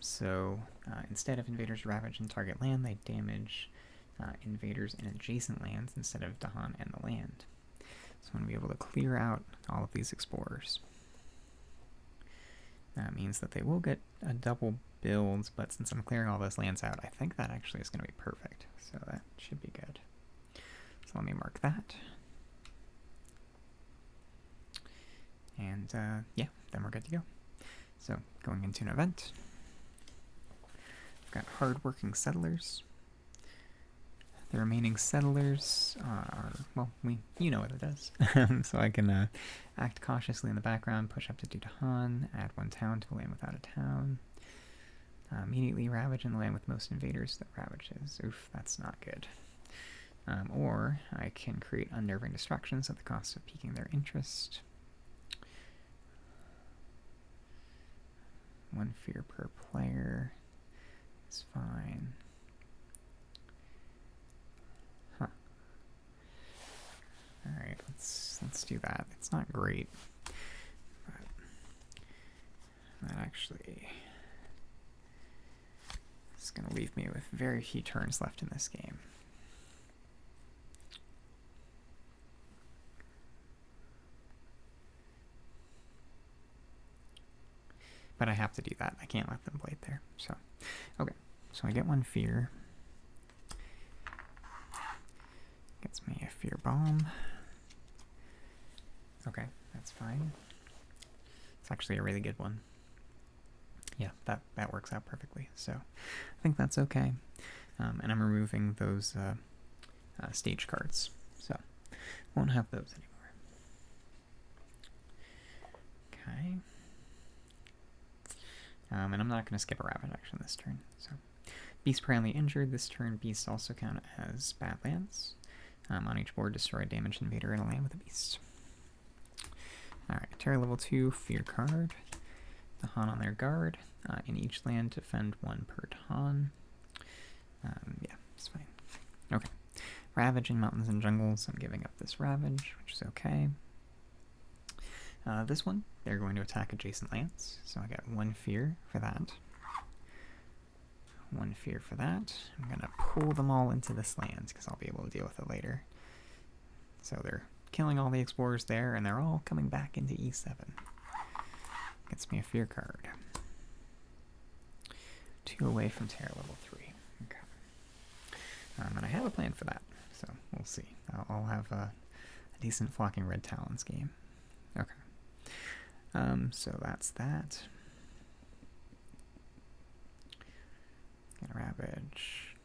So instead of invaders ravage and target land, they damage invaders in adjacent lands instead of Dahan and the land. So I'm going to be able to clear out all of these explorers. That means that they will get a double build, but since I'm clearing all those lands out, I think that actually is going to be perfect. So that should be good. So let me mark that. And yeah, then we're good to go. So going into an event, I've got Hardworking Settlers. The remaining settlers are, well, you know what it does. So I can act cautiously in the background, push up to Dahan, add 1 town to a land without a town. Immediately ravage in the land with most invaders that ravages. Oof, that's not good. Or I can create unnerving distractions at the cost of piquing their interest. 1 fear per player is fine. Huh. Alright, let's do that. It's not great, but that actually is going to leave me with very few turns left in this game. But I have to do that. I can't let them blight there. So, okay. So I get 1 fear. Gets me a fear bomb. Okay, that's fine. It's actually a really good one. Yeah, that works out perfectly. So I think that's okay. And I'm removing those stage cards. So won't have those anymore. Okay. And I'm not going to skip a Ravage action this turn. So, Beast permanently injured. This turn, Beasts also count as Badlands. On each board, destroy a damaged invader in a land with a Beast. Alright, Terra level 2, Fear card. Dahan on their guard. In each land, defend 1 per Dahan. Yeah, it's fine. Okay. Ravage in mountains and jungles. I'm giving up this Ravage, which is okay. This one, they're going to attack adjacent lands, so I got 1 fear for that. 1 fear for that. I'm going to pull them all into this land because I'll be able to deal with it later. So they're killing all the explorers there, and they're all coming back into E7. Gets me a fear card. 2 away from terror level 3. Okay. And I have a plan for that, so we'll see. I'll have a decent Flocking Red Talons game. Okay. So that's that. Get a Ravage.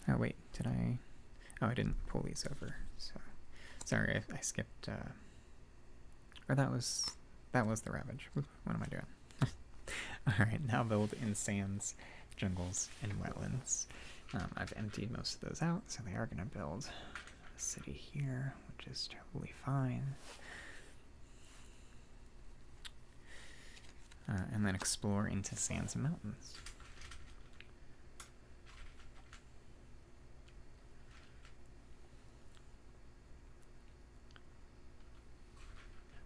Oh wait, did I? Oh, I didn't pull these over. So sorry, I skipped. Or that was the Ravage. What am I doing? Alright, now build in sands, jungles, and wetlands. I've emptied most of those out, so they are going to build a city here, which is totally fine. And then explore into sands and mountains.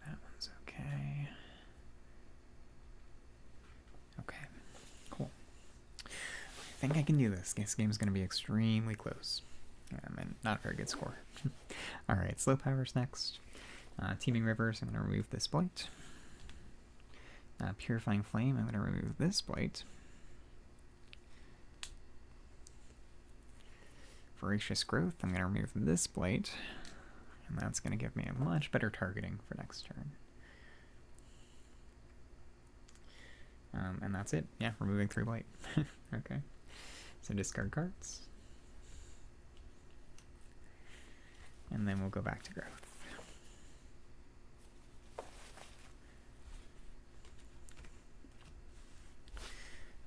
That one's okay. Okay, cool. I think I can do this. This game's going to be extremely close. And not a very good score. Alright, slow powers next. Teeming rivers, I'm going to remove this blight. Purifying flame, I'm going to remove this blight. Voracious growth, I'm going to remove this blight. And that's going to give me a much better targeting for next turn. And that's it. Yeah, removing 3 blight. Okay. So discard cards. And then we'll go back to growth.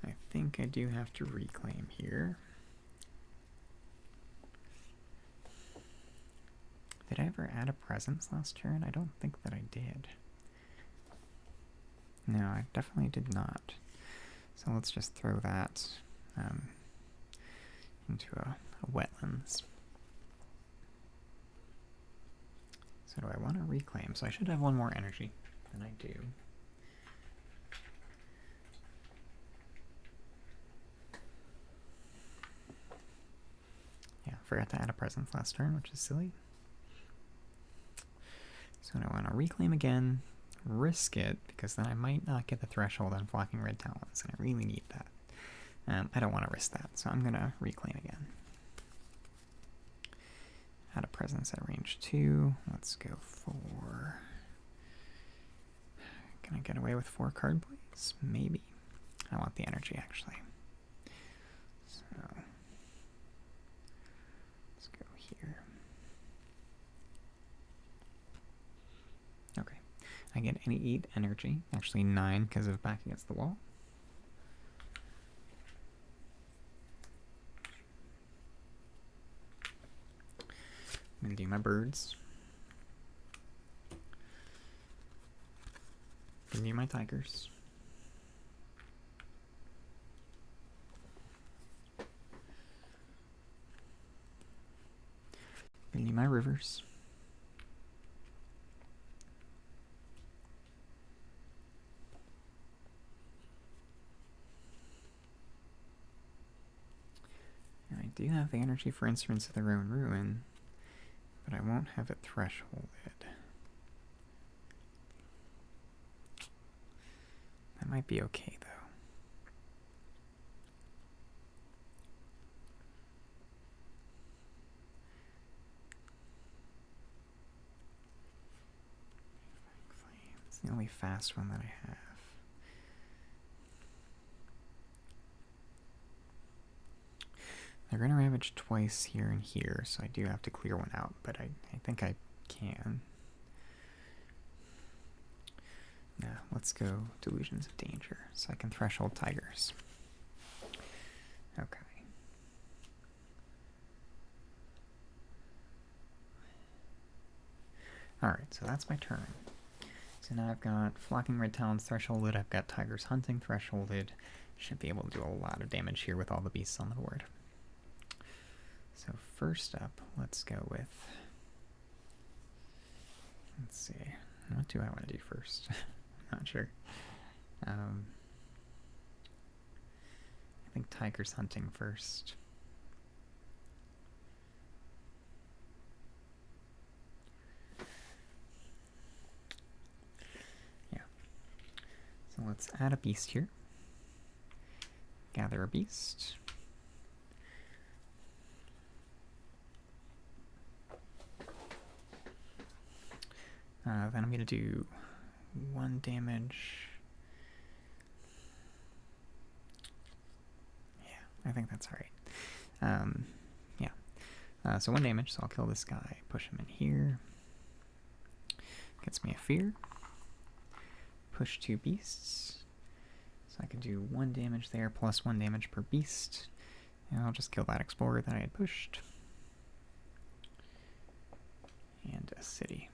I think I do have to reclaim here. Did I ever add a presence last turn? I don't think that I did. No, I definitely did not. So let's just throw that into a wetlands. So do I want to reclaim? So I should have 1 more energy than I do. Yeah, forgot to add a presence last turn, which is silly. So I want to reclaim again, risk it, because then I might not get the threshold on Flocking Red Talons, and I really need that. I don't want to risk that, so I'm going to reclaim again. Add a presence at range 2. Let's go for... Can I get away with 4 card plays? Maybe. I want the energy, actually. So... let's go here. Okay. I get any 8 energy. Actually 9 because of back against the wall. I'm going to do my birds. Give me my tigers. Give me my rivers. And I do have the energy for Instruments of Their Own Ruin, but I won't have it thresholded. That might be okay, though. It's the only fast one that I have. They're going to ravage twice here and here, so I do have to clear one out, but I think I can. Now, let's go Delusions of Danger, so I can threshold tigers. Okay. Alright, so that's my turn. So now I've got Flocking Red Talons thresholded, I've got Tigers Hunting thresholded. Should be able to do a lot of damage here with all the beasts on the board. So first up, let's go with... let's see, what do I want to do first? I'm not sure. think tiger's hunting first. Yeah. So let's add a beast here. Gather a beast. Then I'm going to do 1 damage. Yeah, I think that's alright. Yeah. So 1 damage, so I'll kill this guy, push him in here. Gets me a fear. Push 2 beasts. So I can do 1 damage there, plus 1 damage per beast. And I'll just kill that explorer that I had pushed. And a city.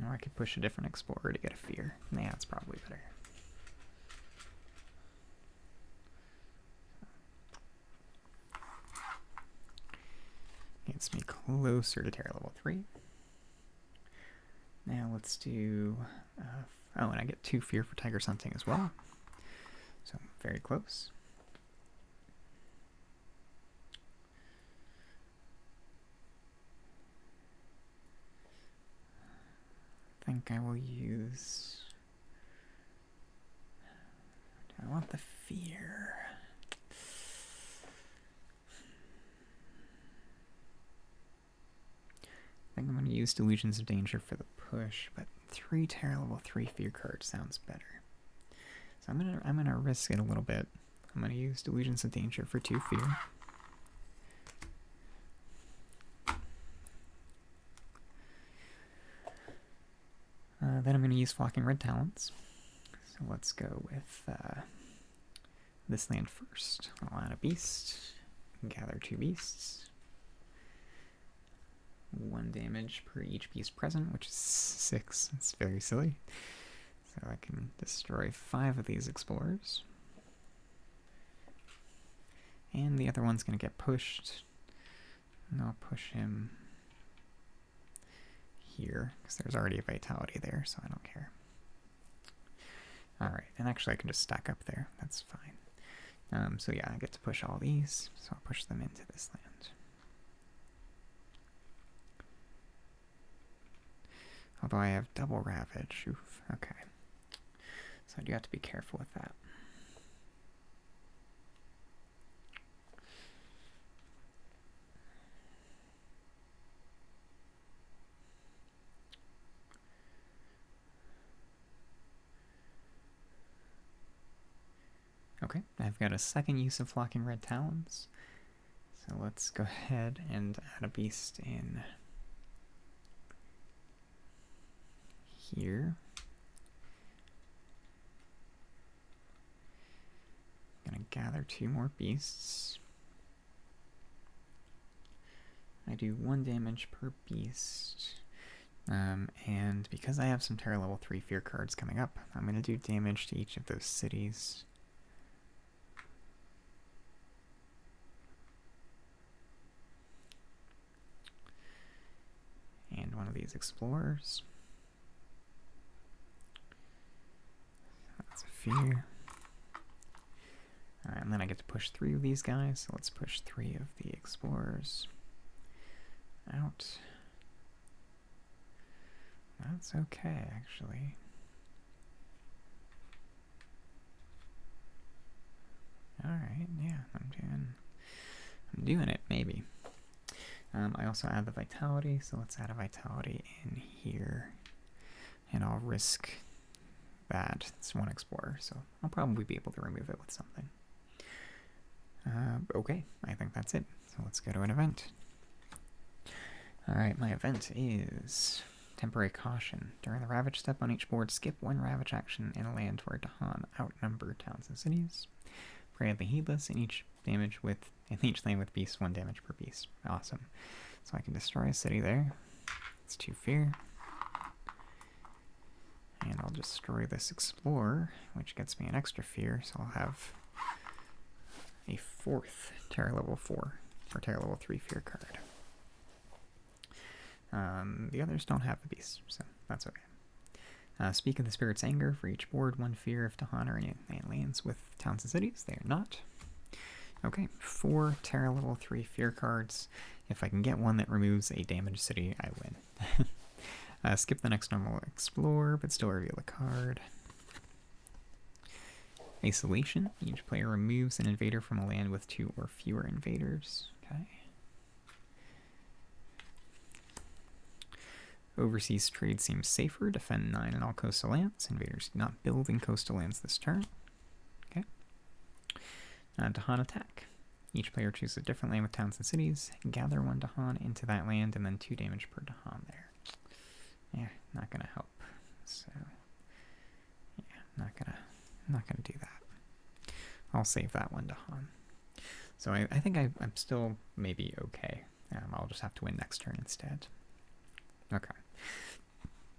Or I could push a different explorer to get a fear. Yeah, it's probably better. Gets me closer to terror level 3. Now let's do... oh, and I get 2 fear for tiger's hunting as well. So very close. I think I will use... Do I want the fear? I think I'm going to use Delusions of Danger for the push, but 3 terror level 3 fear cards sounds better. So I'm gonna risk it a little bit. I'm going to use Delusions of Danger for 2 fear. Then I'm going to use Flocking Red Talons. So let's go with this land first. I'll add a beast, gather 2 beasts. 1 damage per each beast present, which is 6. It's very silly. So I can destroy 5 of these explorers. And the other one's going to get pushed. And I'll push him here, because there's already a vitality there, so I don't care. Alright, and actually I can just stack up there. That's fine. So yeah, I get to push all these, so I'll push them into this land. Although I have double Ravage. Oof, okay. So I do have to be careful with that. Okay, I've got a second use of Flocking Red Talons. So let's go ahead and add a beast in here. I'm gonna gather 2 more beasts. I do 1 damage per beast. And because I have some terror level 3 fear cards coming up, I'm gonna do damage to each of those cities. And one of these explorers. That's a fear. Alright, and then I get to push 3 of these guys, so let's push 3 of the explorers out. That's okay, actually. Alright, yeah, I'm doing it, maybe. I also add the vitality, so let's add a vitality in here. And I'll risk that. It's 1 explorer, so I'll probably be able to remove it with something. Okay, I think that's it. So let's go to an event. Alright, my event is Temporary Caution. During the Ravage step on each board, skip 1 Ravage action in a land where Dahan outnumber towns and cities. Pray the Heedless in each land with beasts, 1 damage per beast. Awesome. So I can destroy a city there. It's 2 fear. And I'll destroy this explorer, which gets me an extra fear, so I'll have a 4th terror level 4 or terror level 3 fear card. The others don't have the beast, so that's okay. Speak of the Spirit's Anger. For each board, 1 fear if Dahan or any lands with towns and cities. They are not. Okay, 4 Terra level 3 fear cards. If I can get one that removes a damaged city, I win. Skip the next normal explore, but still reveal a card. Isolation. Each player removes an invader from a land with 2 or fewer invaders. Okay. Overseas trade seems safer. Defend 9 in all coastal lands. Invaders do not build in coastal lands this turn. Okay. Dahan attack. Each player chooses a different land with towns and cities. Gather 1 Dahan into that land, and then 2 damage per Dahan there. Yeah, not gonna help. So, yeah, not gonna do that. I'll save that 1 Dahan. So I think I'm still maybe okay. I'll just have to win next turn instead. Okay.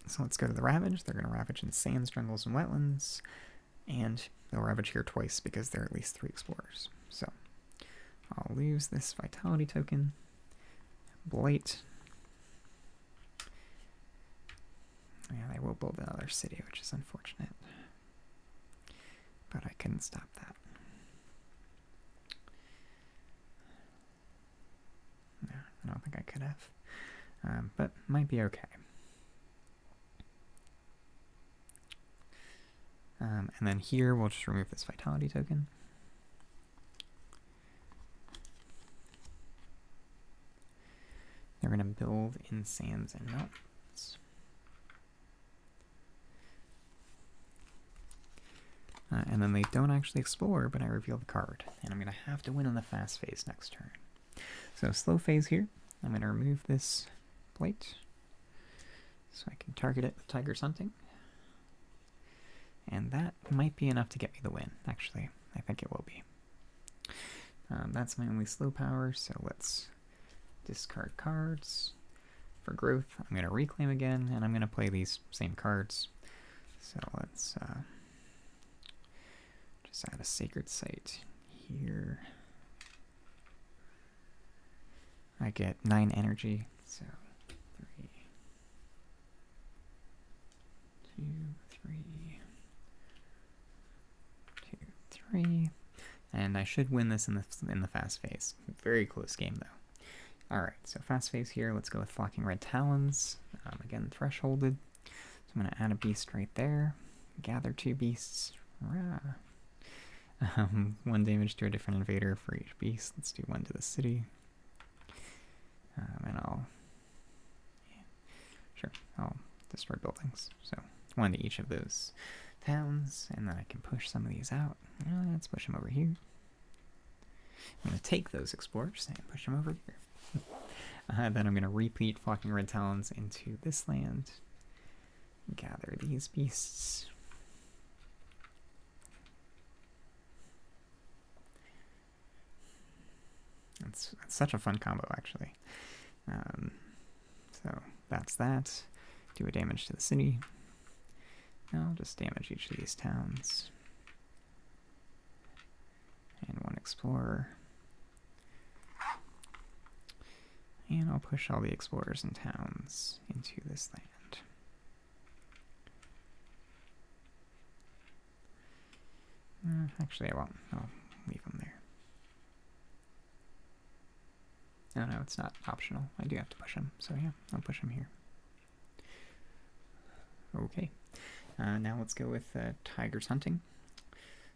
So let's go to the Ravage. They're going to Ravage in sands, jungles, and wetlands. And they'll Ravage here twice because there are at least 3 explorers. So I'll lose this Vitality token. Blight. Yeah, they will build another city, which is unfortunate. But I couldn't stop that. No, I don't think I could have. But might be okay. And then here we'll just remove this Vitality token. They're going to build in sands and mountains. And then they don't actually explore, but I reveal the card. And I'm going to have to win on the fast phase next turn. So slow phase here. I'm going to remove this plate so I can target it with Tiger's Hunting. And that might be enough to get me the win, actually. I think it will be. That's my only slow power, so let's discard cards. For growth, I'm going to reclaim again, and I'm going to play these same cards. So let's just add a Sacred Site here. I get 9 energy, so 3, 2, 3, 2, 3, and I should win this in the fast phase. Very close game though. All right, so fast phase here. Let's go with Flocking Red Talons. Again, thresholded. So I'm going to add a beast right there. Gather 2 beasts. 1 damage to a different invader for each beast. Let's do 1 to the city. And I'll destroy buildings. So 1 to each of those towns, and then I can push some of these out. Let's push them over here. I'm going to take those explorers and push them over here. Then I'm going to repeat Flocking Red Talons into this land. Gather these beasts. It's such a fun combo, actually. So that's that. Do a damage to the city. I'll just damage each of these towns. And 1 explorer. And I'll push all the explorers and towns into this land. Actually, I won't. I'll leave them there. Oh no, it's not optional. I do have to push them. So yeah, I'll push them here. Okay. Now let's go with Tiger's Hunting.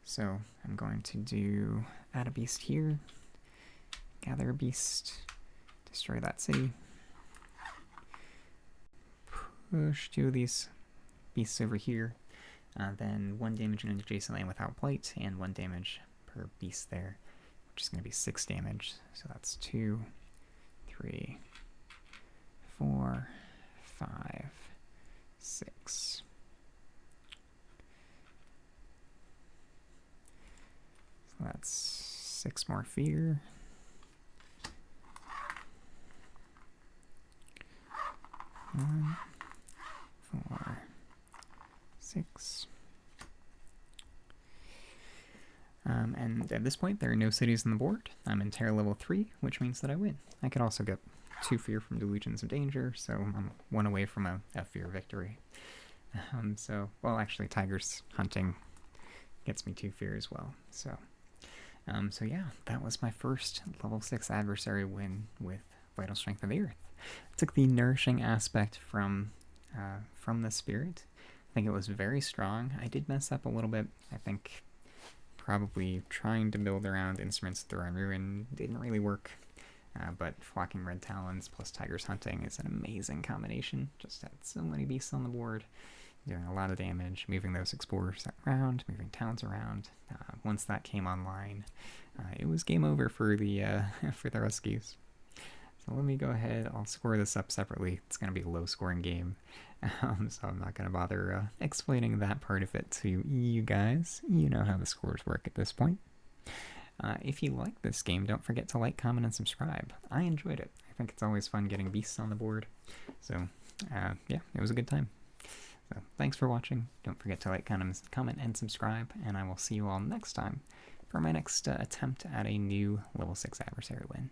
So I'm going to add a beast here. Gather a beast. Destroy that city. Push 2 of these beasts over here. Then 1 damage in an adjacent land without blight, and 1 damage per beast there, which is going to be 6 damage. So that's 2, 3, 4, 5, 6. So that's 6 more fear. 1, 4, 6. And at this point, there are no cities on the board. I'm in Terra level 3, which means that I win. I could also get 2 fear from Delusions of Danger, so I'm 1 away from a fear victory. Well, actually, tigers hunting gets me 2 fear as well. So yeah, that was my first level 6 adversary win with Vital Strength of the Earth. I took the nourishing aspect from the spirit. I think it was very strong. I did mess up a little bit. I think probably trying to build around instruments of Throw and Ruin didn't really work. But Flocking Red Talons plus Tigers Hunting is an amazing combination. Just had so many beasts on the board, doing a lot of damage, moving those explorers around, moving towns around. Once that came online, it was game over for the for the Ruskies. So let me go ahead. I'll score this up separately. It's going to be a low-scoring game, so I'm not going to bother explaining that part of it to you guys. You know how the scores work at this point. If you like this game, don't forget to like, comment, and subscribe. I enjoyed it. I think it's always fun getting beasts on the board. So, yeah, it was a good time. So, thanks for watching. Don't forget to like, comment, and subscribe, and I will see you all next time for my next attempt at a new level 6 adversary win.